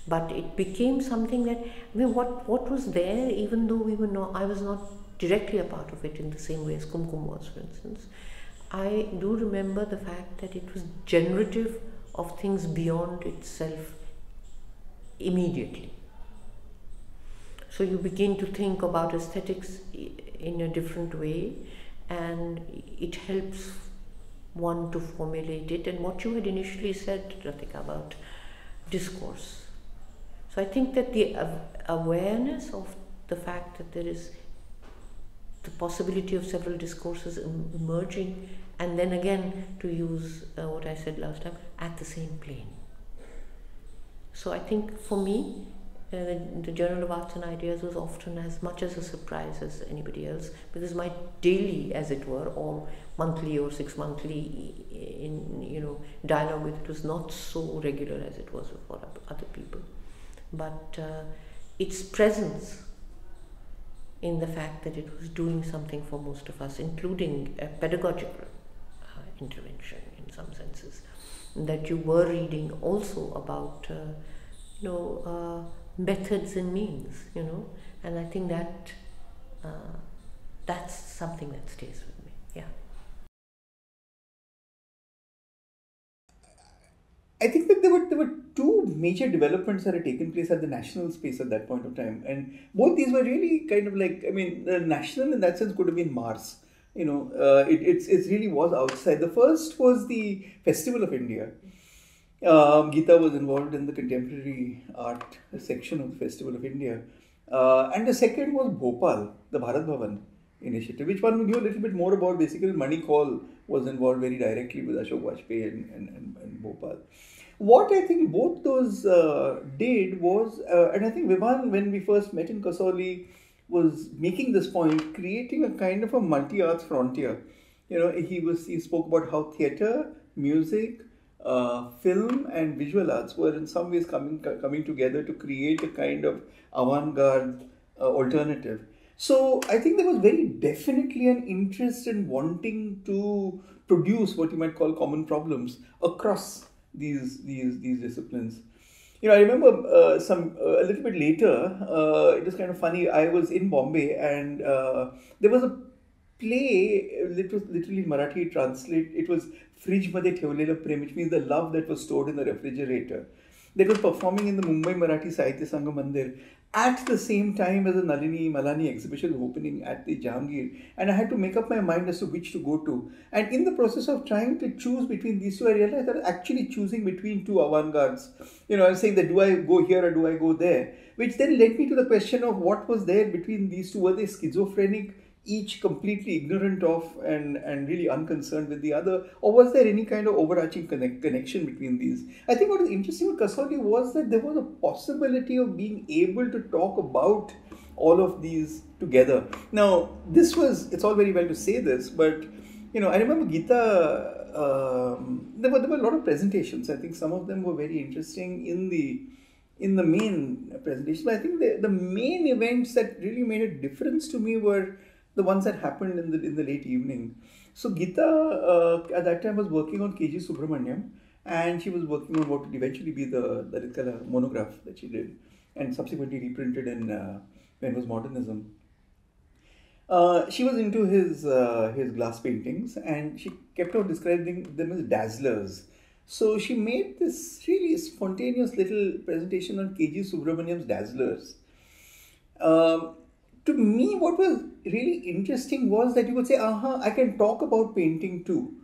But it became something that, I mean, what was there, even though I was not directly a part of it in the same way as Kumkum was, for instance. I do remember the fact that it was generative of things beyond itself immediately. So you begin to think about aesthetics in a different way, and it helps one to formulate it. And what you had initially said, Ratika, about discourse. So I think that the awareness of the fact that there is the possibility of several discourses emerging, and then again, to use what I said last time, at the same plane. So I think for me, the Journal of Arts and Ideas was often as much as a surprise as anybody else, because my daily, as it were, or monthly or 6 monthly in dialogue with it was not so regular as it was for other people. But its presence in the fact that it was doing something for most of us, including a pedagogical intervention in some senses, that you were reading also about methods and means, and I think that that's something that stays with me. Yeah. I think that there were two major developments that had taken place at the national space at that point of time, and both these were really kind of like, I mean, the national in that sense could have been Mars. It really was outside. The first was the Festival of India. Geeta was involved in the contemporary art section of the Festival of India, and the second was Bhopal, the Bharat Bhavan initiative, which one knew a little bit more about. Basically, Mani Kaul was involved very directly with Ashok Vajpayee and Bhopal. What I think both those did was, and I think Vivan, when we first met in Kasauli, was making this point, creating a kind of a multi-arts frontier. He spoke about how theatre, music, film, and visual arts were in some ways coming together to create a kind of avant-garde alternative. So I think there was very definitely an interest in wanting to produce what you might call common problems across these disciplines. I remember a little bit later. It was kind of funny. I was in Bombay, and there was a play. It was literally in Marathi translate. It was Fridge Madhe Thevlela Prem, which means the love that was stored in the refrigerator. That was performing in the Mumbai Marathi Sahitya Sangha Mandir at the same time as the Nalini Malani exhibition was opening at the Jahangir. And I had to make up my mind as to which to go to. And in the process of trying to choose between these two, I realized that I was actually choosing between two avant-gardes. I was saying that do I go here or do I go there? Which then led me to the question of what was there between these two. Were they schizophrenic, each completely ignorant of and really unconcerned with the other, or was there any kind of overarching connection between these? I think what was interesting with Kasauli was that there was a possibility of being able to talk about all of these together. Now, it's all very well to say this, but I remember Geeta, there were a lot of presentations. I think some of them were very interesting in the main presentation. But I think the main events that really made a difference to me were the ones that happened in the late evening. So Geeta at that time was working on K.G. Subramaniam, and she was working on what would eventually be the Dalit Kala monograph that she did, and subsequently reprinted in when was Modernism. She was into his glass paintings, and she kept on describing them as dazzlers. So she made this really spontaneous little presentation on K.G. Subramaniam's dazzlers. To me, what was really interesting was that you would say, I can talk about painting too.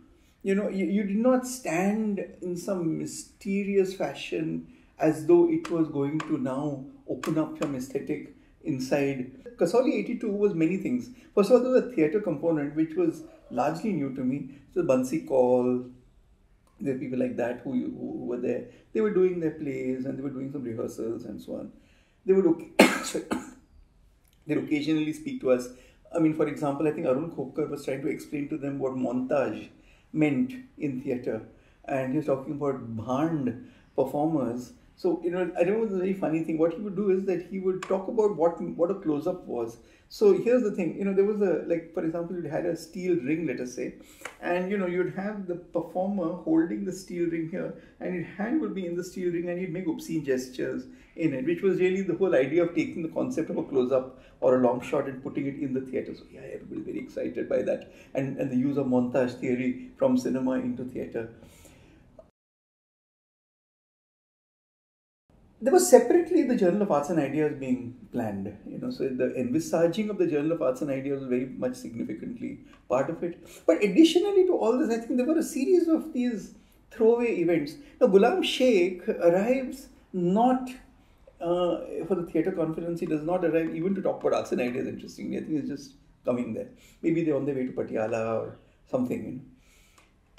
You did not stand in some mysterious fashion as though it was going to now open up some aesthetic inside. Kasauli 82 was many things. First of all, there was a theatre component, which was largely new to me. So Bansi Kaul, there were people like that who were there. They were doing their plays, and they were doing some rehearsals and so on. They would they'd occasionally speak to us. I mean, for example, I think Arun Khokar was trying to explain to them what montage meant in theatre. And he was talking about bhand performers. So, I don't know, the very funny thing. What he would do is that he would talk about what a close-up was. So here's the thing, there was for example, you had a steel ring, let us say, and you'd have the performer holding the steel ring here, and his hand would be in the steel ring, and he'd make obscene gestures in it, which was really the whole idea of taking the concept of a close-up or a long shot and putting it in the theatre. So yeah, everybody's very excited by that, and the use of montage theory from cinema into theatre. There was separately the Journal of Arts and Ideas being planned, so the envisaging of the Journal of Arts and Ideas was very much significantly part of it. But additionally to all this, I think there were a series of these throwaway events. Now, Ghulam Sheikh arrives not for the theatre conference. He does not arrive even to talk about arts and ideas, interestingly. I think he's just coming there. Maybe they're on their way to Patiala or something.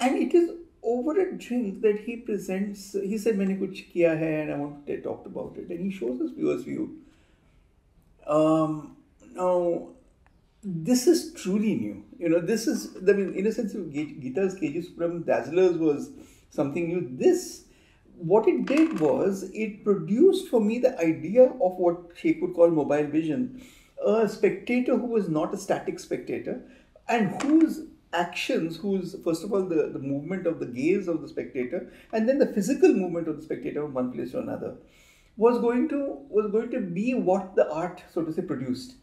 And it is over a drink that he presents. He said, "Maine kuch kiya hai," and I want to talk about it. And he shows us viewers' view. Now, this is truly new. This is, in a sense, Geeta's K.G. Subramaniam Dazzlers was something new. What it did was, it produced for me the idea of what Sheikh would call mobile vision. A spectator who was not a static spectator, and whose actions, first of all, the movement of the gaze of the spectator, and then the physical movement of the spectator from one place to another, was going to be what the art, so to say, produced.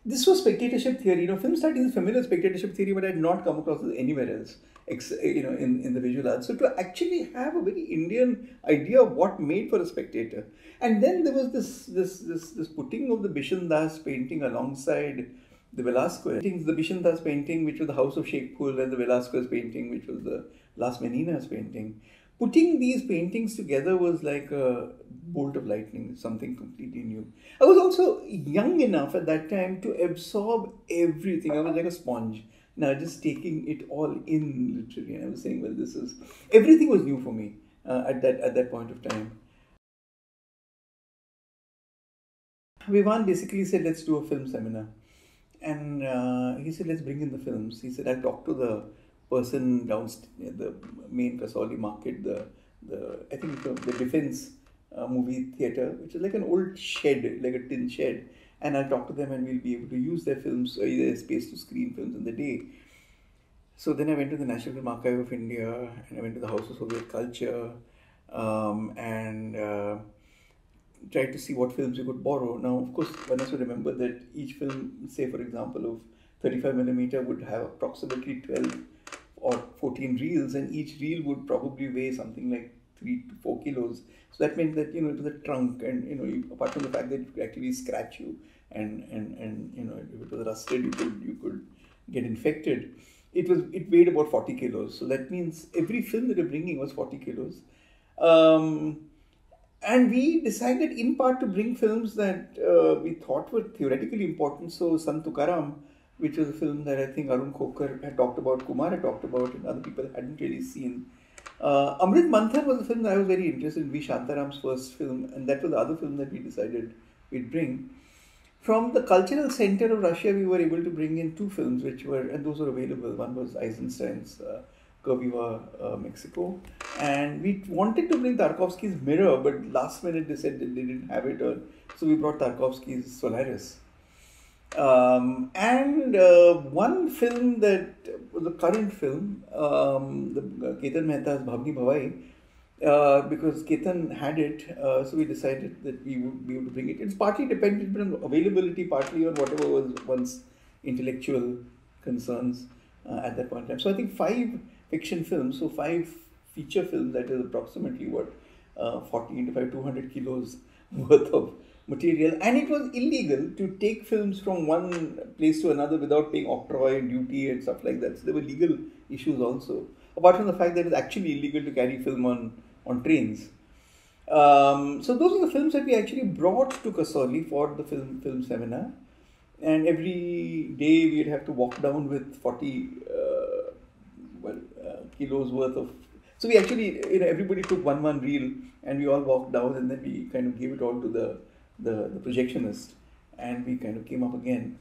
this was spectatorship theory. Film studies is familiar spectatorship theory, but I had not come across it anywhere else, in the visual arts. So to actually have a very Indian idea of what made for a spectator, and then there was this putting of the Bishan Das painting alongside the Velasquez paintings, the Bishan Das painting, which was the House of Sheikhpur, and the Velasquez painting, which was the Las Meninas painting. Putting these paintings together was like a bolt of lightning, something completely new. I was also young enough at that time to absorb everything. I was like a sponge. Now just taking it all in, literally. And I was saying, well, everything was new for me at that point of time. Vivan basically said, let's do a film seminar. And he said, let's bring in the films. He said, I'll talk to the person downstairs, the main Kasoli market, I think the defense movie theatre, which is like an old shed, like a tin shed. And I'll talk to them and we'll be able to use their films, or either space to screen films in the day. So then I went to the National Film Archive of India, and I went to the House of Soviet Culture, and tried to see what films you could borrow. Now, of course, one has to remember that each film, say for example, of 35mm would have approximately 12 or 14 reels, and each reel would probably weigh something like 3 to 4 kilos. So that meant that, it was a trunk, and, apart from the fact that it could actually scratch you, and if it was rusted, you could get infected. It weighed about 40 kilos. So that means every film that you're bringing was 40 kilos. And we decided in part to bring films that we thought were theoretically important. So Sant Tukaram, which was a film that I think Arun Khokar had talked about, Kumar had talked about, and other people hadn't really seen. Amrit Manthan was a film that I was very interested in, V. Shantaram's first film, and that was the other film that we decided we'd bring. From the cultural center of Russia, we were able to bring in 2 films, and those were available. One was Eisenstein's Curviva, Mexico. And we wanted to bring Tarkovsky's Mirror, but last minute they said that they didn't have it. So we brought Tarkovsky's Solaris. And one film that was a current film, Ketan Mehta's Bhavni Bhavai, because Ketan had it, so we decided that we would be able to bring it. It's partly dependent on availability, partly on whatever was one's intellectual concerns at that point in time. So I think 5 fiction films, so 5 feature films, that is approximately 40 into 5, 200 kilos worth of material. And it was illegal to take films from one place to another without paying octroi, duty and stuff like that. So there were legal issues also, apart from the fact that it was actually illegal to carry film on trains. So those are the films that we actually brought to Kasoli for the film seminar. And every day we'd have to walk down with 40 kilos worth of. So we actually, everybody took one reel, and we all walked down, and then we kind of gave it all to the projectionist, and we kind of came up again.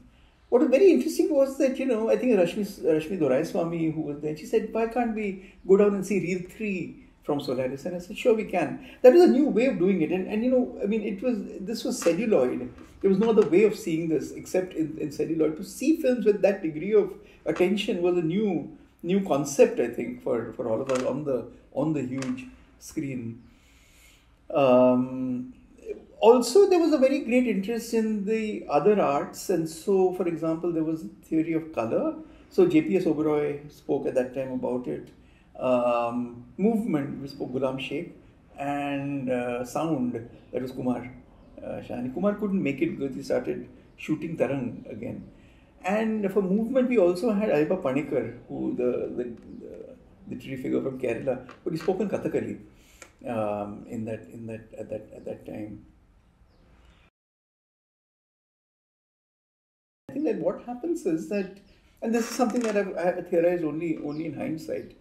What was very interesting was that, I think Rashmi Doraiswamy, who was there, she said, why can't we go down and see reel 3 from Solaris? And I said, sure we can. That was a new way of doing it. And this was celluloid. There was no other way of seeing this except in celluloid. To see films with that degree of attention was a new concept, I think, for all of us on the huge screen. Also, there was a very great interest in the other arts, and so, for example, there was theory of color. So JPS Oberoi spoke at that time about it. Movement, we spoke Ghulam Sheikh, and sound, that was Kumar Shani. Kumar couldn't make it because he started shooting Tarang again. And for movement, we also had Ayuba Panikar, who the literary figure from Kerala, but he spoke in Kathakali at that time. I think that what happens is that, and this is something that I theorized only in hindsight,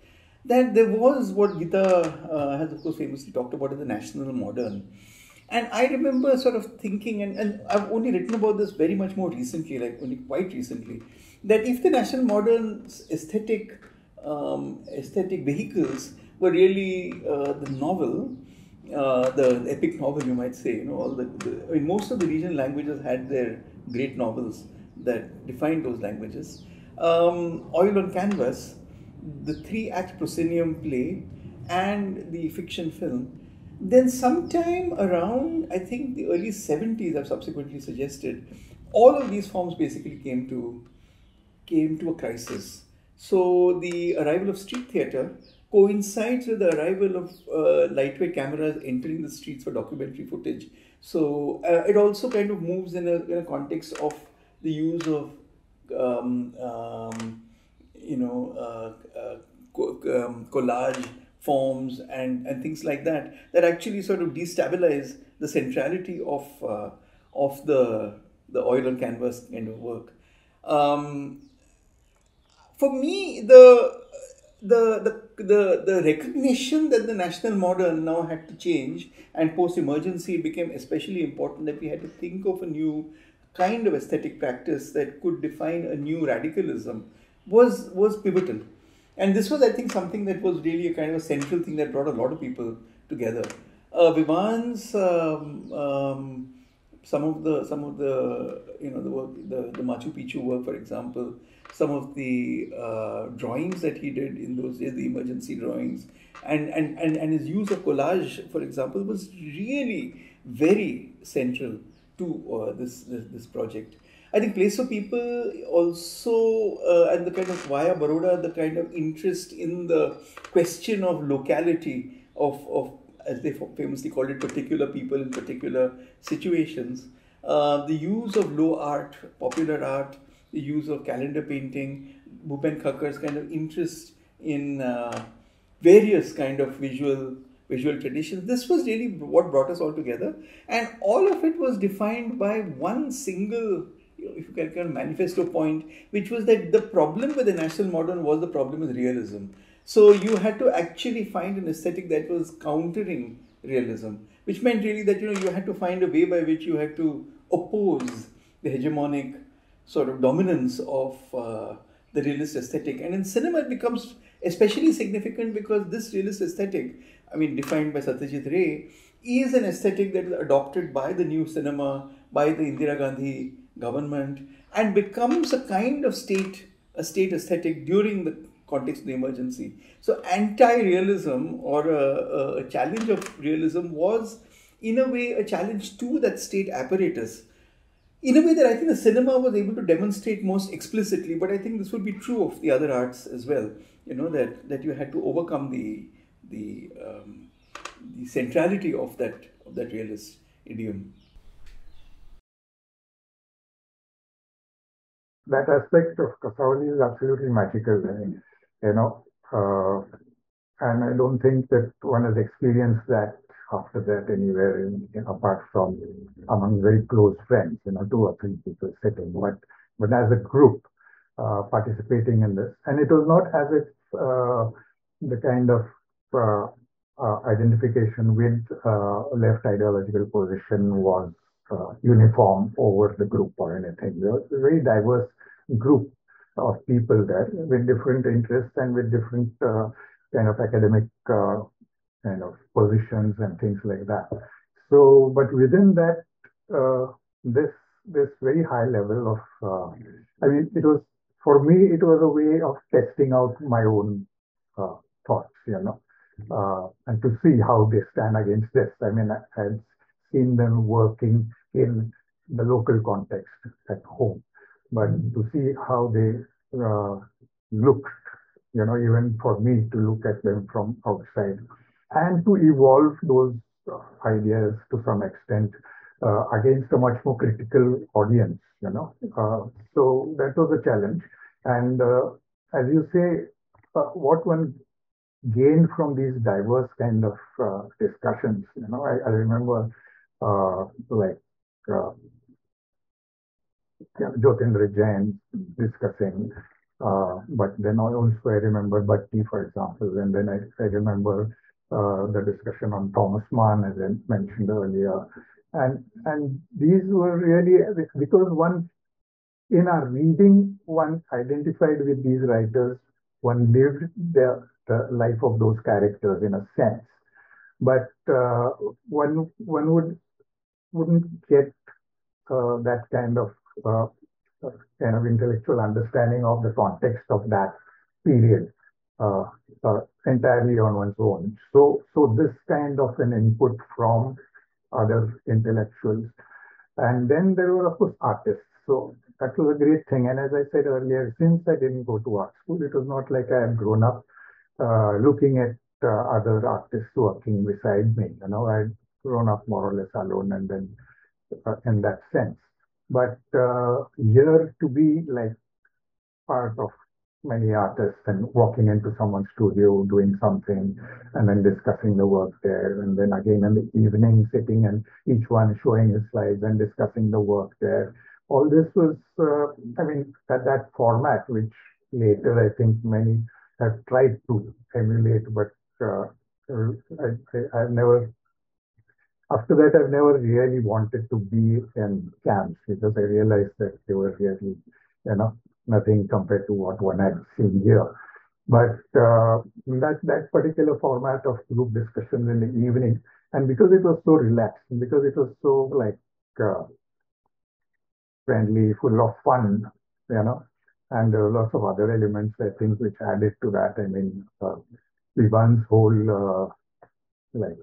that there was what Gita has of course famously talked about as the national modern. And I remember sort of thinking, and I've only written about this very much more recently, like only quite recently, that if the national modern aesthetic vehicles were really the novel, the epic novel, you might say, most of the regional languages had their great novels that defined those languages. Oil on canvas, the 3-act proscenium play, and the fiction film. Then sometime around, I think the early 70s, I've subsequently suggested, all of these forms basically came to a crisis. So the arrival of street theatre coincides with the arrival of lightweight cameras entering the streets for documentary footage. So it also kind of moves in a context of the use of um, um, collage forms and things like that actually sort of destabilize the centrality of the oil on canvas kind of work. Um, for me, the recognition that the national modern now had to change, and post emergency it became especially important that we had to think of a new kind of aesthetic practice that could define a new radicalism, was pivotal. And this was, I think, something that was really a kind of a central thing that brought a lot of people together. Vivan's some of the the work, the Machu Picchu work, for example, some of the drawings that he did in those days, the emergency drawings, and his use of collage, for example, was really very central to this project. I think Place of People also, and the kind of via Baroda, the kind of interest in the question of locality of as they famously called it, particular people in particular situations. The use of low art, popular art, the use of calendar painting, Bhupen Khakkar's kind of interest in various kind of visual traditions. This was really what brought us all together, and all of it was defined by one single, if you can, kind of manifesto point, which was that the problem with the national modern was the problem with realism. So you had to actually find an aesthetic that was countering realism, which meant really that you had to find a way by which you had to oppose the hegemonic sort of dominance of the realist aesthetic. And in cinema, it becomes especially significant because this realist aesthetic, I mean, defined by Satyajit Ray, is an aesthetic that is adopted by the new cinema, by the Indira Gandhi government, and becomes a kind of a state aesthetic during the context of the emergency. So anti-realism, or a challenge of realism, was in a way a challenge to that state apparatus, in a way that I think the cinema was able to demonstrate most explicitly. But I think this would be true of the other arts as well. That you had to overcome the centrality of that realist idiom. That aspect of Kasauli is absolutely magical. I mean, you know, uh, and I don't think that one has experienced that after that anywhere, apart from among very close friends, two or three people sitting, but as a group participating in this. And it was not as if the kind of uh, identification with left ideological position was uniform over the group or anything. There was a very diverse group of people there with different interests and with different kind of academic kind of positions and things like that. So, but within that, this very high level of, I mean, it was for me, it was a way of testing out my own uh, thoughts, and to see how they stand against this. I mean, I had seen them working in the local context at home, but to see how they look, even for me to look at them from outside and to evolve those ideas to some extent against a much more critical audience. So that was a challenge. And as you say, what one gained from these diverse kind of discussions, I remember like uh, Jyotindra Jain discussing. But then I remember Bhatti, for example, and then I remember the discussion on Thomas Mann, as I mentioned earlier. And these were really, because one, in our reading, one identified with these writers, one lived the life of those characters in a sense. But one wouldn't get that uh, kind of intellectual understanding of the context of that period uh, entirely on one's own. So this kind of an input from other intellectuals, and then there were of course artists. So that was a great thing. And as I said earlier, since I didn't go to art school, it was not like I had grown up looking at other artists working beside me. I'd grown up more or less alone, and then in that sense. But here to be like part of many artists and walking into someone's studio, doing something, and then discussing the work there. And then again in the evening, sitting and each one showing his slides and discussing the work there. All this was, that format, which later I think many have tried to emulate, but I've never after that, I've never really wanted to be in camps because I realized that they were really, nothing compared to what one had seen here. But that particular format of group discussions in the evening, and because it was so relaxed, because it was so like friendly, full of fun, and there were lots of other elements I think which added to that. I mean, Vivan's whole like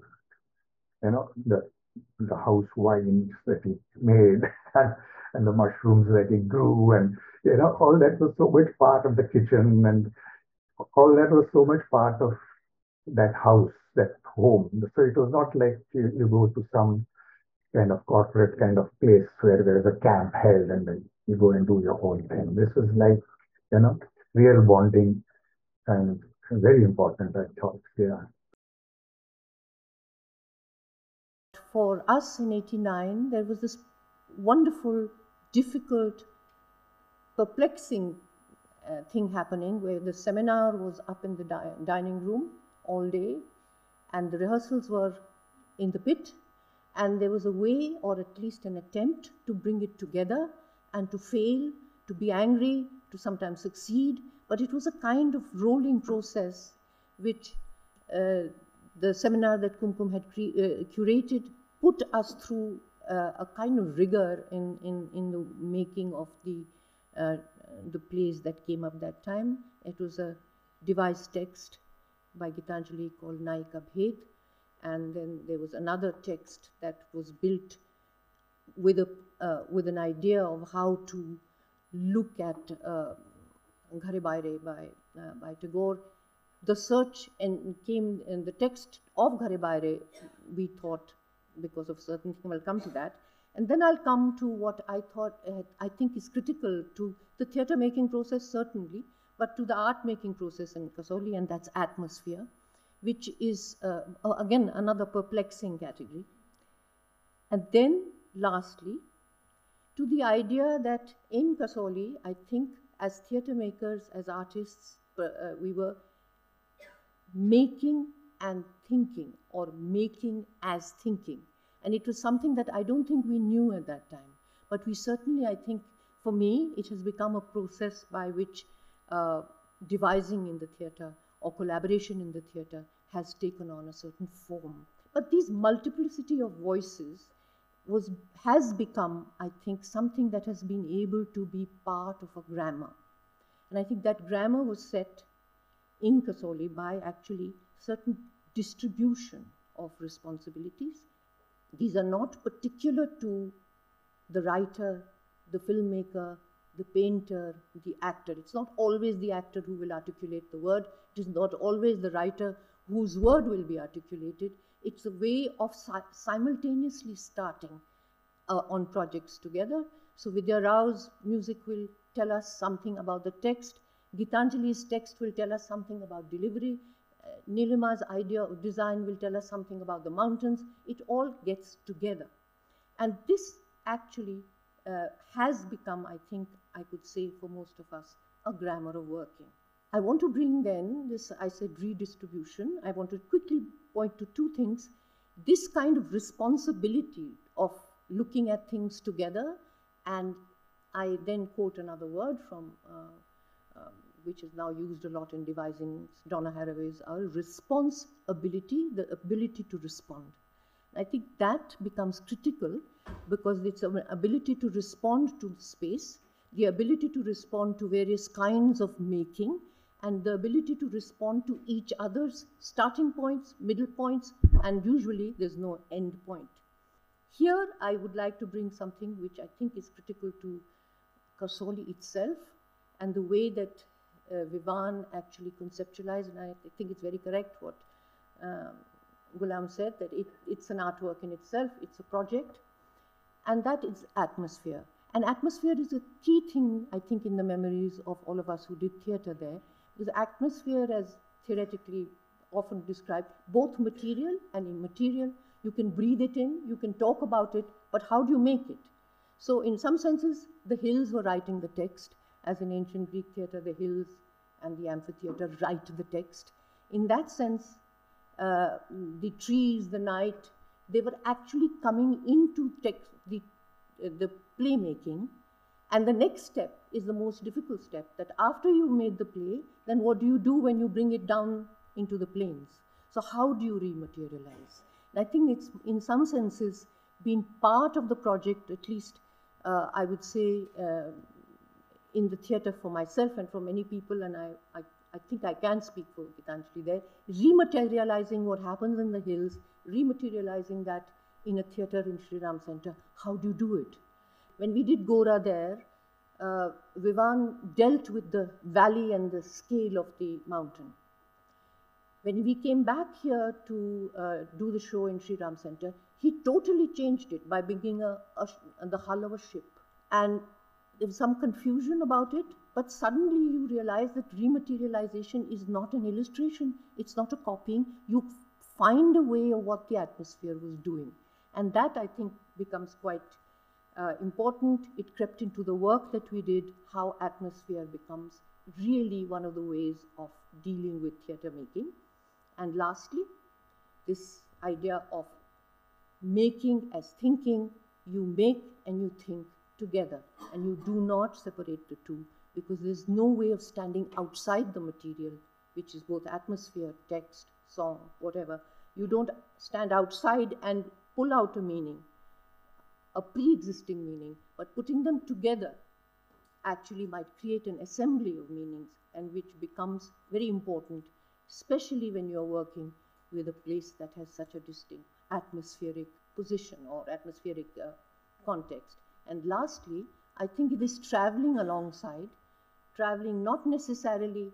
the house wines that he made and the mushrooms that he grew, and all that was so much part of the kitchen, and all that was so much part of that house, that home. So it was not like you go to some kind of corporate kind of place where there is a camp held and then you go and do your own thing. This was like real bonding and very important, I thought. Yeah. For us in 89, there was this wonderful, difficult, perplexing thing happening where the seminar was up in the dining room all day and the rehearsals were in the pit, and there was a way, or at least an attempt, to bring it together and to fail, to be angry, to sometimes succeed, but it was a kind of rolling process which the seminar that Kumkum had curated put us through a kind of rigor in the making of the plays that came up that time. It was a devised text by Gitanjali called Naika Bhed, and then there was another text that was built with an idea of how to look at Ghare Baire by Tagore. The search came in the text of Ghare Baire, we thought, because of certain things, we'll come to that. And then I'll come to what I think is critical to the theatre making process, certainly, but to the art making process in Kasoli, and that's atmosphere, which is, again, another perplexing category. And then, lastly, to the idea that in Kasoli, I think, as theatre makers, as artists, we were making and thinking, or making as thinking. And it was something that I don't think we knew at that time. But we certainly, I think, for me, it has become a process by which devising in the theatre or collaboration in the theatre has taken on a certain form. But this multiplicity of voices has become, I think, something that has been able to be part of a grammar. And I think that grammar was set in Kasoli by actually certain distribution of responsibilities. These are not particular to the writer, the filmmaker, the painter, the actor. It's not always the actor who will articulate the word. It is not always the writer whose word will be articulated. It's a way of simultaneously starting on projects together. So Vidya Rao's music will tell us something about the text. Gitanjali's text will tell us something about delivery. Nilima's idea of design will tell us something about the mountains. It all gets together. And this actually has become, I think, I could say for most of us, a grammar of working. I want to bring then this, I said, redistribution. I want to quickly point to two things. This kind of responsibility of looking at things together, and I then quote another word from which is now used a lot in devising Donna Haraway's responsibility, the ability to respond. I think that becomes critical because it's an ability to respond to the space, the ability to respond to various kinds of making, and the ability to respond to each other's starting points, middle points, and usually there's no end point. Here I would like to bring something which I think is critical to Kasoli itself and the way that Vivan actually conceptualized, and I think it's very correct what Ghulam said, that it's an artwork in itself, it's a project, and that is atmosphere. And atmosphere is a key thing, I think, in the memories of all of us who did theatre there, because atmosphere, as theoretically often described, both material and immaterial. You can breathe it in, you can talk about it, but how do you make it? So in some senses, the hills were writing the text, as in ancient Greek theatre, the hills and the amphitheatre write the text. In that sense, the trees, the night, they were actually coming into text, the playmaking. And the next step is the most difficult step, that after you've made the play, then what do you do when you bring it down into the plains? So how do you rematerialize? And I think it's, in some senses, been part of the project, at least I would say, in the theatre for myself and for many people, and I think I can speak for Gitanjali there, rematerializing what happens in the hills, rematerializing that in a theatre in Sri Ram Center. How do you do it? When we did Gora there, Vivan dealt with the valley and the scale of the mountain. When we came back here to do the show in Sri Ram Center, he totally changed it by bringing the hull of a ship. And there was some confusion about it, but suddenly you realize that rematerialization is not an illustration, it's not a copying. You find a way of what the atmosphere was doing. And that, I think, becomes quite important. It crept into the work that we did, how atmosphere becomes really one of the ways of dealing with theatre making. And lastly, this idea of making as thinking. You make and you think together, and you do not separate the two, because there's no way of standing outside the material, which is both atmosphere, text, song, whatever. You don't stand outside and pull out a meaning, a pre-existing meaning, but putting them together actually might create an assembly of meanings, and which becomes very important, especially when you're working with a place that has such a distinct atmospheric position or atmospheric context. And lastly, I think it is traveling alongside, traveling not necessarily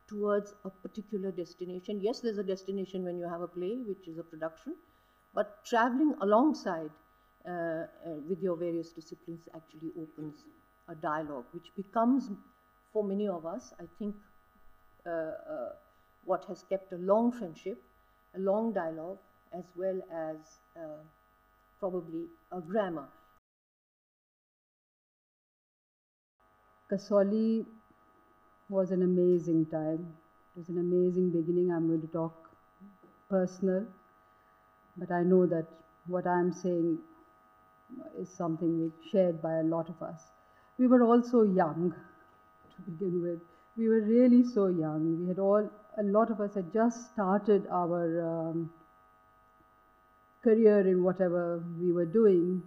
towards a particular destination. Yes, there's a destination when you have a play, which is a production, but traveling alongside with your various disciplines actually opens a dialogue, which becomes, for many of us, I think, what has kept a long friendship, a long dialogue, as well as probably a grammar. Kasoli was an amazing time. It was an amazing beginning. I'm going to talk personal, but I know that what I'm saying is something shared by a lot of us. We were all so young to begin with. We were really so young. We had a lot of us had just started our career in whatever we were doing,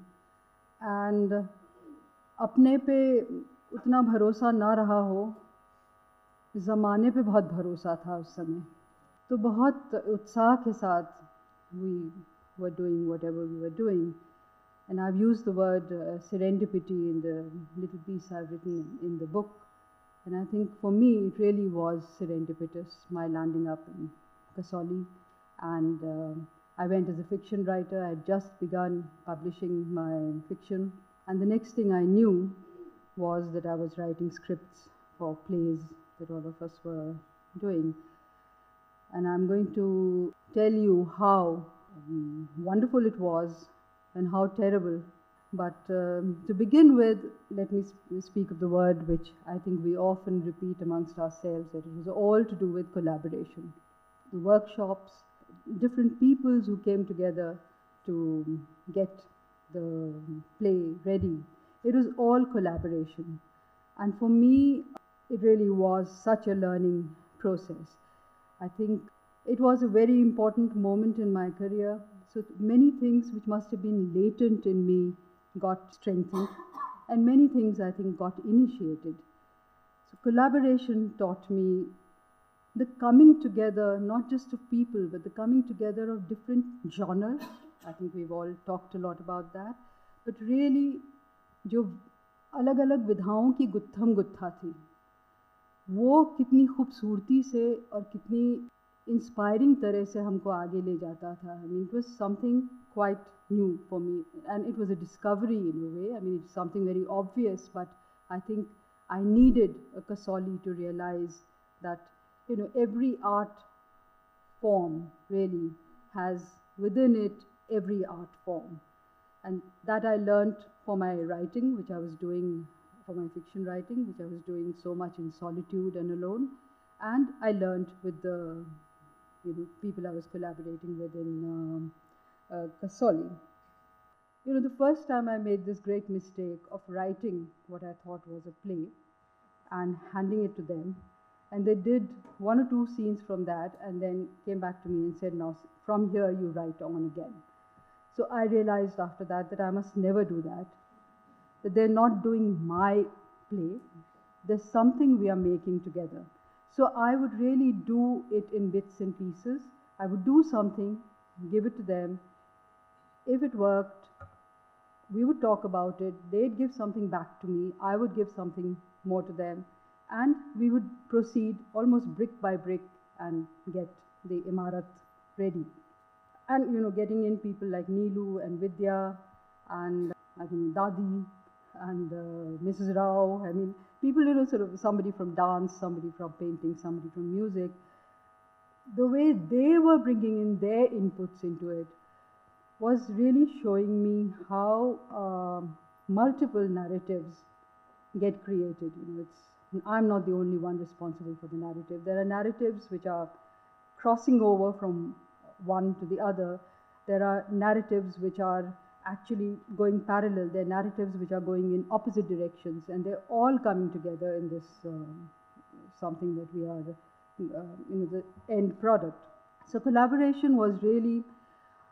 and अपने पे उतना भरोसा ना रहा हो, ज़माने पे बहुत भरोसा था उस समय, तो बहुत उत्साह के साथ we were doing whatever we were doing. And I've used the word serendipity in the little piece I've written in the book. And I think for me, it really was serendipitous, my landing up in Kasoli. And I went as a fiction writer. I had just begun publishing my fiction. And the next thing I knew was that I was writing scripts for plays that all of us were doing. And I'm going to tell you how wonderful it was and how terrible. But to begin with, let me speak of the word which I think we often repeat amongst ourselves, that it was all to do with collaboration. The workshops, different peoples who came together to get the play ready. It was all collaboration. And for me, it really was such a learning process. I think it was a very important moment in my career. So many things which must have been latent in me got strengthened, and many things I think got initiated. So collaboration taught me the coming together, not just of people, but the coming together of different genres. I think we've all talked a lot about that. But really, जो अलग अलग विधाओं की गुत्थम गुत्था थी, वो कितनी खूबसूरती से और कितनी इंस्पायरिंग तरह से हमको आगे ले जाता था. I mean, it was something quite new for me, and it was a discovery in a way. I mean, it's something very obvious, but I think I needed a Kasoli to realize that, you know, every art form really has within it every art form. And that I learnt for my writing, which I was doing, for my fiction writing, which I was doing so much in solitude and alone. And I learnt with the people I was collaborating with in Kasoli. You know, the first time I made this great mistake of writing what I thought was a play and handing it to them. And they did one or two scenes from that and then came back to me and said, now from here you write on again. So I realized after that that I must never do that, that they're not doing my play, there's something we are making together. So I would really do it in bits and pieces. I would do something, give it to them. If it worked, we would talk about it, they'd give something back to me, I would give something more to them, and we would proceed almost brick by brick and get the Imarat ready. And, you know, getting in people like Neelu and Vidya and I think Dadi and Mrs. Rao. I mean, people, you know, sort of somebody from dance, somebody from painting, somebody from music. The way they were bringing in their inputs into it was really showing me how multiple narratives get created. You know, I'm not the only one responsible for the narrative. There are narratives which are crossing over from one to the other. There are narratives which are actually going parallel. There are narratives which are going in opposite directions, and they're all coming together in this something that we are, the end product. So collaboration was really,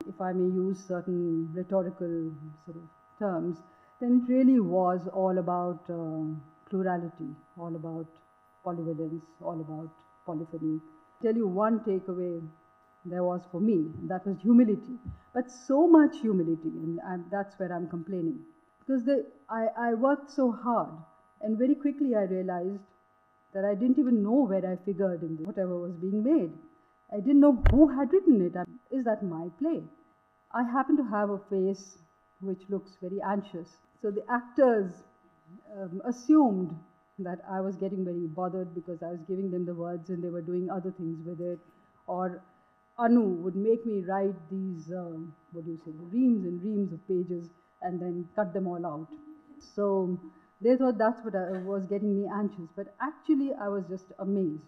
if I may use certain rhetorical sort of terms, then it really was all about plurality, all about polyvalence, all about polyphony. I'll tell you one takeaway there was for me, and that was humility. But so much humility, and that's where I'm complaining. Because I worked so hard, and very quickly I realized that I didn't even know where I figured in whatever was being made. I didn't know who had written it. Is that my play? I happen to have a face which looks very anxious. So the actors assumed that I was getting very bothered because I was giving them the words and they were doing other things with it. Or Anu would make me write these, reams and reams of pages and then cut them all out. So they thought that's what was getting me anxious. But actually, I was just amazed.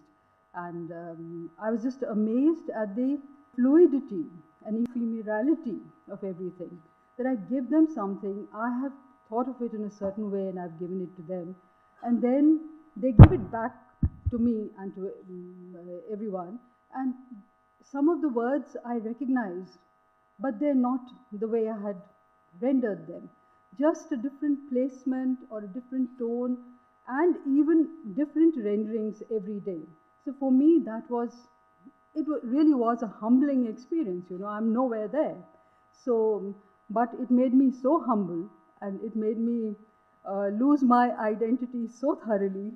And I was just amazed at the fluidity and ephemerality of everything. That I give them something, I have thought of it in a certain way and I've given it to them. And then they give it back to me and to everyone. And some of the words I recognize, but they're not the way I had rendered them. Just a different placement or a different tone and even different renderings every day. So for me, it really was a humbling experience, you know, I'm nowhere there. So, but it made me so humble and it made me lose my identity so thoroughly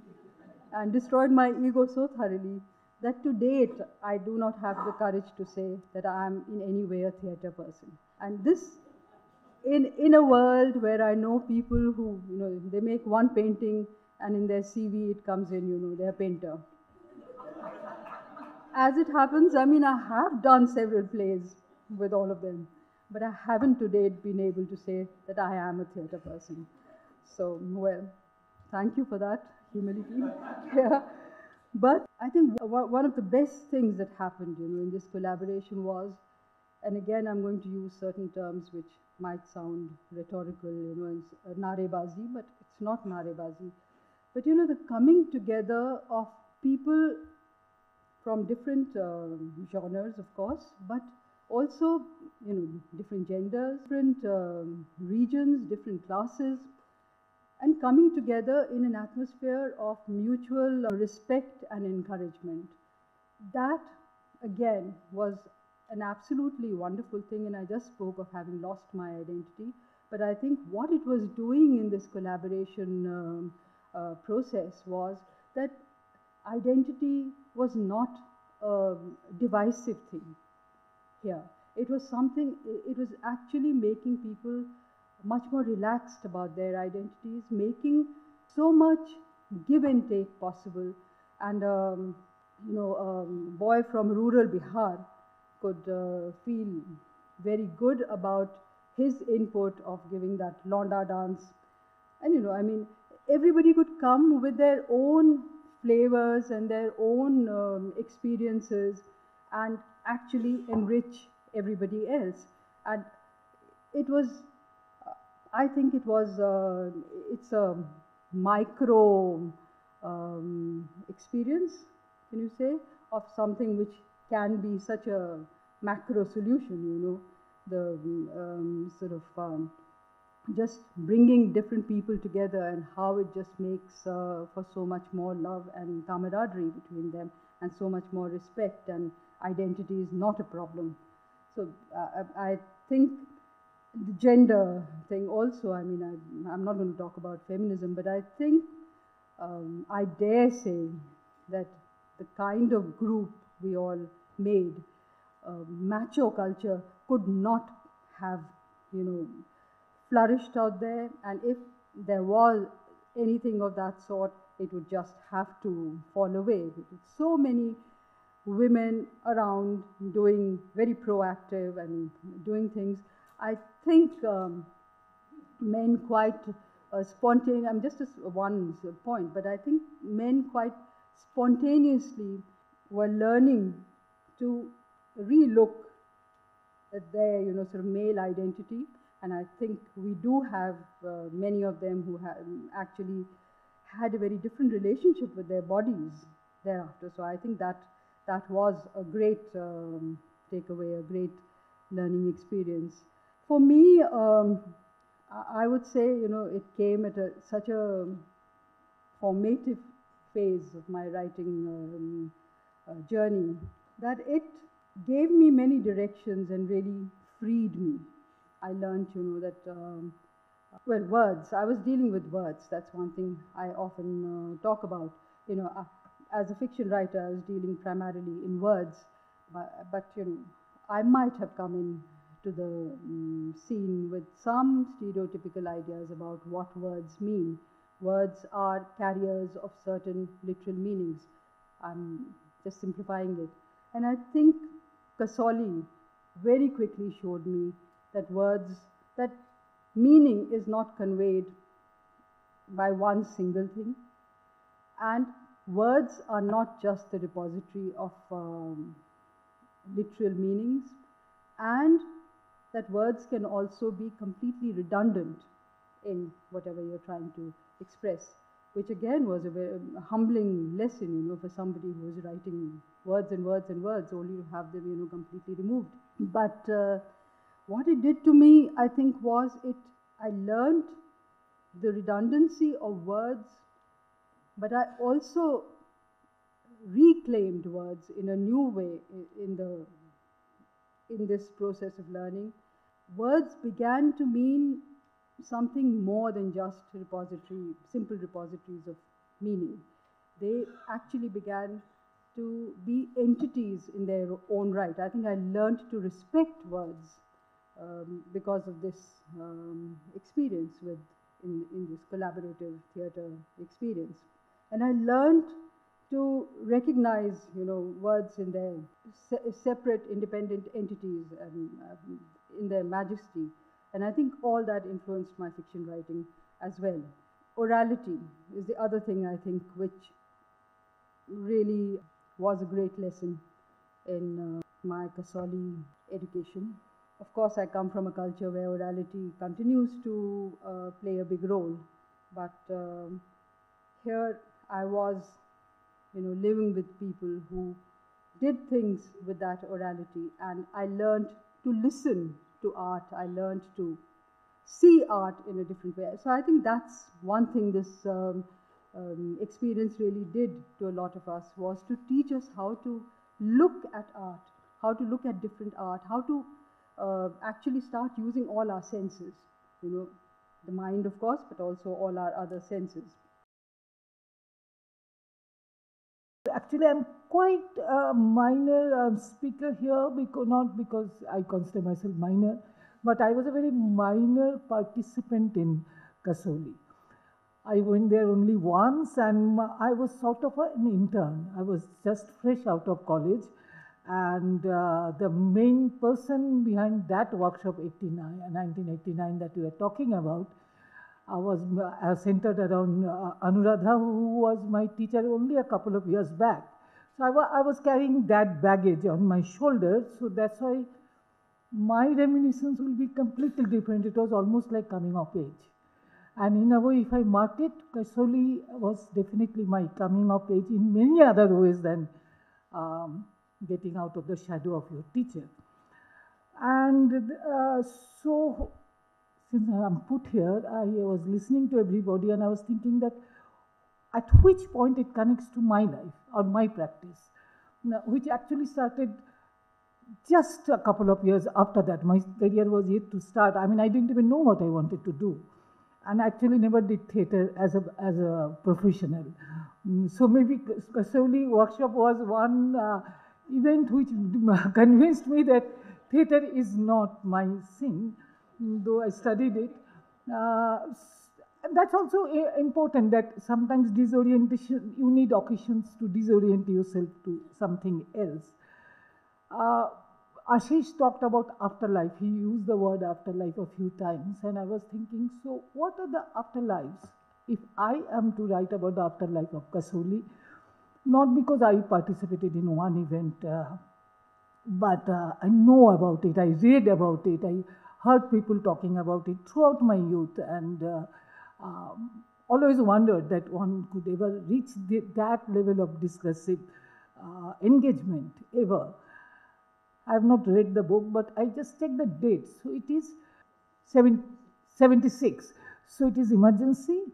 and destroyed my ego so thoroughly that to date, I do not have the courage to say that I am in any way a theatre person. And this, in a world where I know people who, you know, they make one painting and in their CV it comes in, you know, they're a painter. As it happens, I mean, I have done several plays with all of them, but I haven't to date been able to say that I am a theatre person. So, well, thank you for that humility. Yeah. But I think one of the best things that happened, you know, in this collaboration was, and again, I'm going to use certain terms which might sound rhetorical, you know, it's narebazi, but it's not narebazi. But, you know, the coming together of people from different genres, of course, but also, you know, different genders, different regions, different classes, and coming together in an atmosphere of mutual respect and encouragement. That, again, was an absolutely wonderful thing, and I just spoke of having lost my identity. But I think what it was doing in this collaboration process was that identity was not a divisive thing here. It was something, it was actually making people much more relaxed about their identities, making so much give and take possible. And, boy from rural Bihar could feel very good about his input of giving that Londa dance. And I mean, everybody could come with their own flavors and their own experiences and actually enrich everybody else. And it was, I think it's a micro experience, can you say, of something which can be such a macro solution, the just bringing different people together and how it just makes for so much more love and camaraderie between them and so much more respect, and identity is not a problem. So I think the gender thing also, I mean, I'm not going to talk about feminism, but I think I dare say that the kind of group we all made, macho culture could not have, flourished out there. And if there was anything of that sort, it would just have to fall away. With so many women around doing very proactive and doing things, I think men quite spontaneous, I'm just one point, but I think men quite spontaneously were learning to relook at their, sort of male identity. And I think we do have many of them who have actually had a very different relationship with their bodies thereafter. So I think that was a great takeaway, a great learning experience. For me, I would say, it came at such a formative phase of my writing journey that it gave me many directions and really freed me. I learned, that, words. I was dealing with words. That's one thing I often talk about. As a fiction writer, I was dealing primarily in words. But I might have come in to the scene with some stereotypical ideas about what words mean. Words are carriers of certain literal meanings. I'm just simplifying it. And I think Kasoli very quickly showed me that meaning is not conveyed by one single thing. And words are not just the repository of literal meanings, and that words can also be completely redundant in whatever you're trying to express, which again was a very humbling lesson, for somebody who was writing words and words and words, only to have them, completely removed. But what it did to me, I think, was I learned the redundancy of words, but I also reclaimed words in a new way in this process of learning. Words began to mean something more than just simple repositories of meaning. They actually began to be entities in their own right. I think I learned to respect words because of this experience in this collaborative theatre experience. And I learned to recognize, words in their separate, independent entities and in their majesty. And I think all that influenced my fiction writing as well. Orality is the other thing, I think, which really was a great lesson in my Kasoli education. Of course, I come from a culture where orality continues to play a big role, but here I was, living with people who did things with that orality, and I learned to listen to art. I learned to see art in a different way. So I think that's one thing this experience really did to a lot of us, was to teach us how to look at art, how to look at different art, how to actually start using all our senses. the mind, of course, but also all our other senses. Actually, I'm quite a minor speaker here, because not because I consider myself minor, but I was a very minor participant in Kasoli. I went there only once, and I was sort of an intern. I was just fresh out of college, and the main person behind that workshop 1989 that we are talking about was centered around Anuradha, who was my teacher only a couple of years back. So I was carrying that baggage on my shoulders, so that's why my reminiscence will be completely different. It was almost like coming of age. And in a way, if I mark it, Kasoli was definitely my coming of age in many other ways than getting out of the shadow of your teacher. And so, since I'm put here, I was listening to everybody, and I was thinking that at which point it connects to my life or my practice, which actually started just a couple of years after that. My career was yet to start. I mean, I didn't even know what I wanted to do, and actually never did theatre as a professional. So maybe Kasoli workshop was one event which convinced me that theatre is not my thing, though I studied it. That's also important, that sometimes disorientation, you need occasions to disorient yourself to something else. Ashish talked about afterlife. He used the word afterlife a few times, and I was thinking, so what are the afterlives? If I am to write about the afterlife of Kasoli, not because I participated in one event, but I know about it, I read about it, I heard people talking about it throughout my youth, and always wondered that one could ever reach that level of discursive engagement ever. I have not read the book, but I just checked the dates. So it is 76. So it is emergency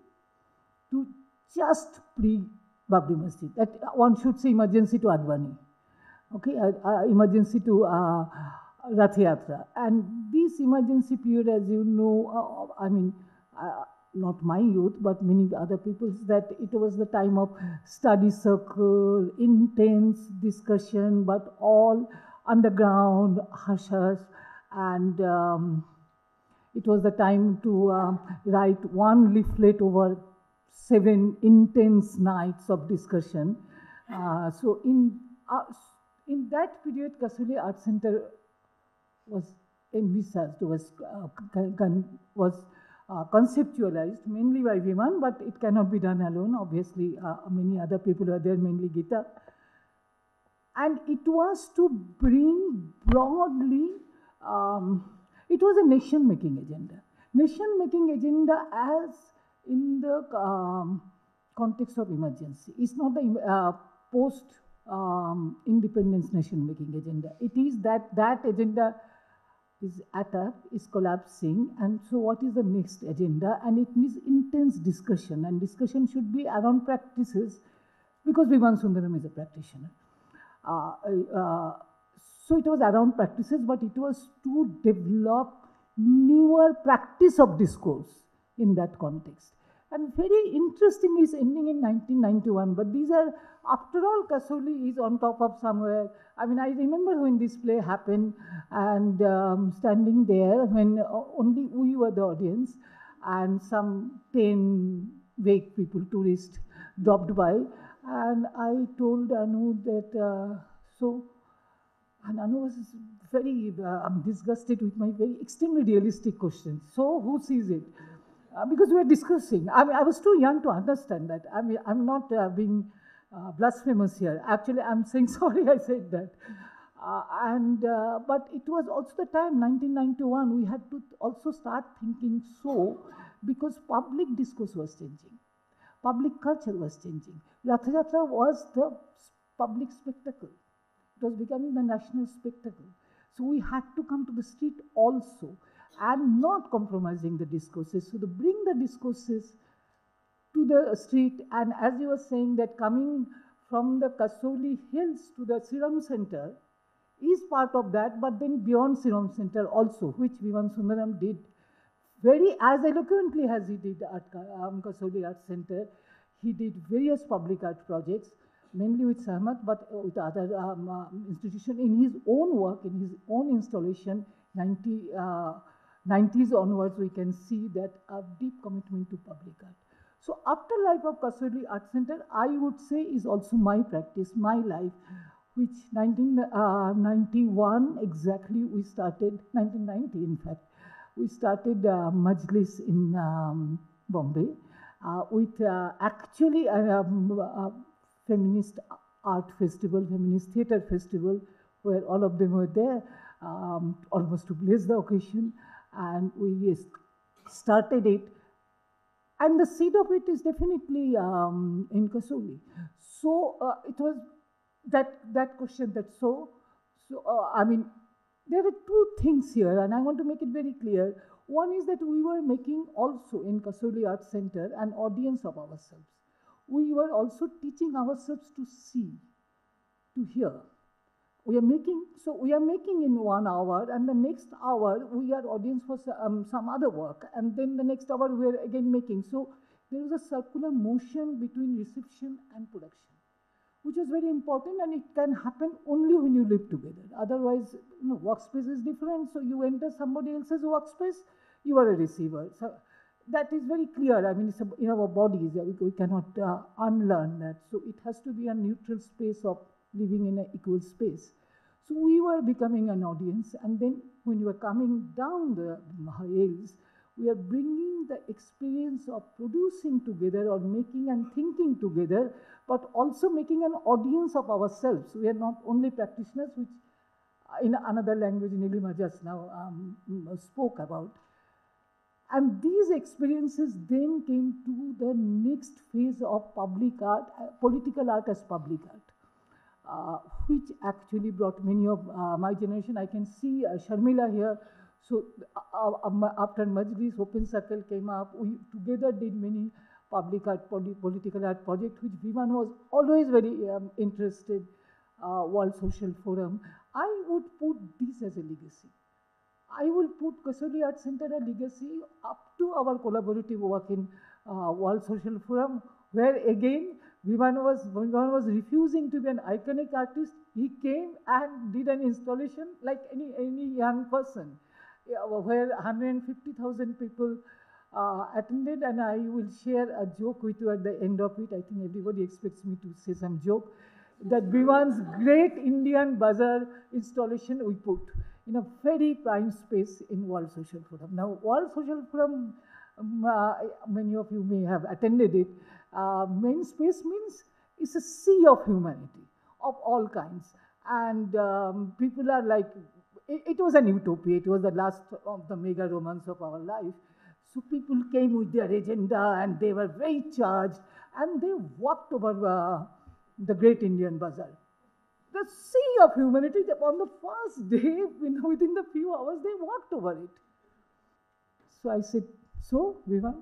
to just pre-Babri Masjid. That one should say emergency to Advani. Okay, emergency to Rath Yatra. And this emergency period, as you know, I mean, not my youth, but many other people's, that it was the time of study circle, intense discussion, but all underground, hush-hush, and it was the time to write one leaflet over 7 intense nights of discussion. So in that period, Kasoli Art Center was envisaged, was conceptualized mainly by Viman, but it cannot be done alone. Obviously, many other people were there, mainly Gita. And it was to bring broadly, it was a nation-making agenda. Nation-making agenda as in the context of emergency. It's not the post-independence nation-making agenda. It is that agenda is attack, is collapsing, and so what is the next agenda? And it needs intense discussion, and discussion should be around practices, because Viman Sundaram is a practitioner. So it was around practices, but it was to develop newer practice of discourse in that context. And very interesting is ending in 1991, but these are, after all, Kasoli is on top of somewhere. I mean, I remember when this play happened, and standing there when only we were the audience, and some 10 vague people, tourists, dropped by, and I told Anu that, and Anu was very disgusted with my very extremely realistic questions. So who sees it? Because we were discussing. I mean, I was too young to understand that. I mean, I'm not being blasphemous here. Actually, I'm saying sorry I said that. But it was also the time, 1991, we had to also start thinking so, because public discourse was changing. Public culture was changing. Rath Yatra was the public spectacle. It was becoming the national spectacle. So we had to come to the street also, and not compromising the discourses. So to bring the discourses to the street, and as you were saying, that coming from the Kasoli Hills to the Serum Center is part of that, but then beyond Serum Center also, which Viman Sundaram did very as eloquently as he did at Kasoli Art Center. He did various public art projects, mainly with Sahmat, but with other institutions in his own work, in his own installation, 90s onwards, we can see that a deep commitment to public art. So afterlife of Kasoli Art Center, I would say, is also my practice, my life, which 1991 exactly we started, 1990 in fact, we started Majlis in Bombay with actually a feminist art festival, feminist theatre festival, where all of them were there, almost to bless the occasion, and we started it. And the seed of it is definitely in Kasoli. So it was that question that I mean, there are two things here, and I want to make it very clear. One is that we were making also in Kasoli Art Center an audience of ourselves. We were also teaching ourselves to see, to hear. We are making in 1 hour, and the next hour we are audience for some other work, and then the next hour we are again making. So there is a circular motion between reception and production, which is very important, and it can happen only when you live together. Otherwise, workspace is different, so you enter somebody else's workspace, you are a receiver. So that is very clear. I mean, it's in our bodies, we cannot unlearn that. So it has to be a neutral space of living in an equal space. So we were becoming an audience, and then when we were coming down the hills, we are bringing the experience of producing together or making and thinking together, but also making an audience of ourselves. We are not only practitioners, which in another language Nilima just now spoke about. And these experiences then came to the next phase of public art, political art as public art, which actually brought many of my generation. I can see Sharmila here. So after Majlis, Open Circle came up, we together did many public art, political art projects, which Viman was always very interested, World Social Forum. I would put this as a legacy. I will put Kasoli Art Center a legacy up to our collaborative work in World Social Forum, where again, Viman was refusing to be an iconic artist. He came and did an installation like any young person, where 150,000 people attended, and I will share a joke with you at the end of it. I think everybody expects me to say some joke. That Viman's great Indian bazaar installation we put in a very prime space in World Social Forum. Now, World Social Forum, many of you may have attended it. Main space means it's a sea of humanity of all kinds, and people are like, it was an utopia. It was the last of the mega romance of our life. So people came with their agenda, and they were very charged, and they walked over the Great Indian Bazaar. The sea of humanity, on the first day, within the few hours, they walked over it. So I said, so, Vivan,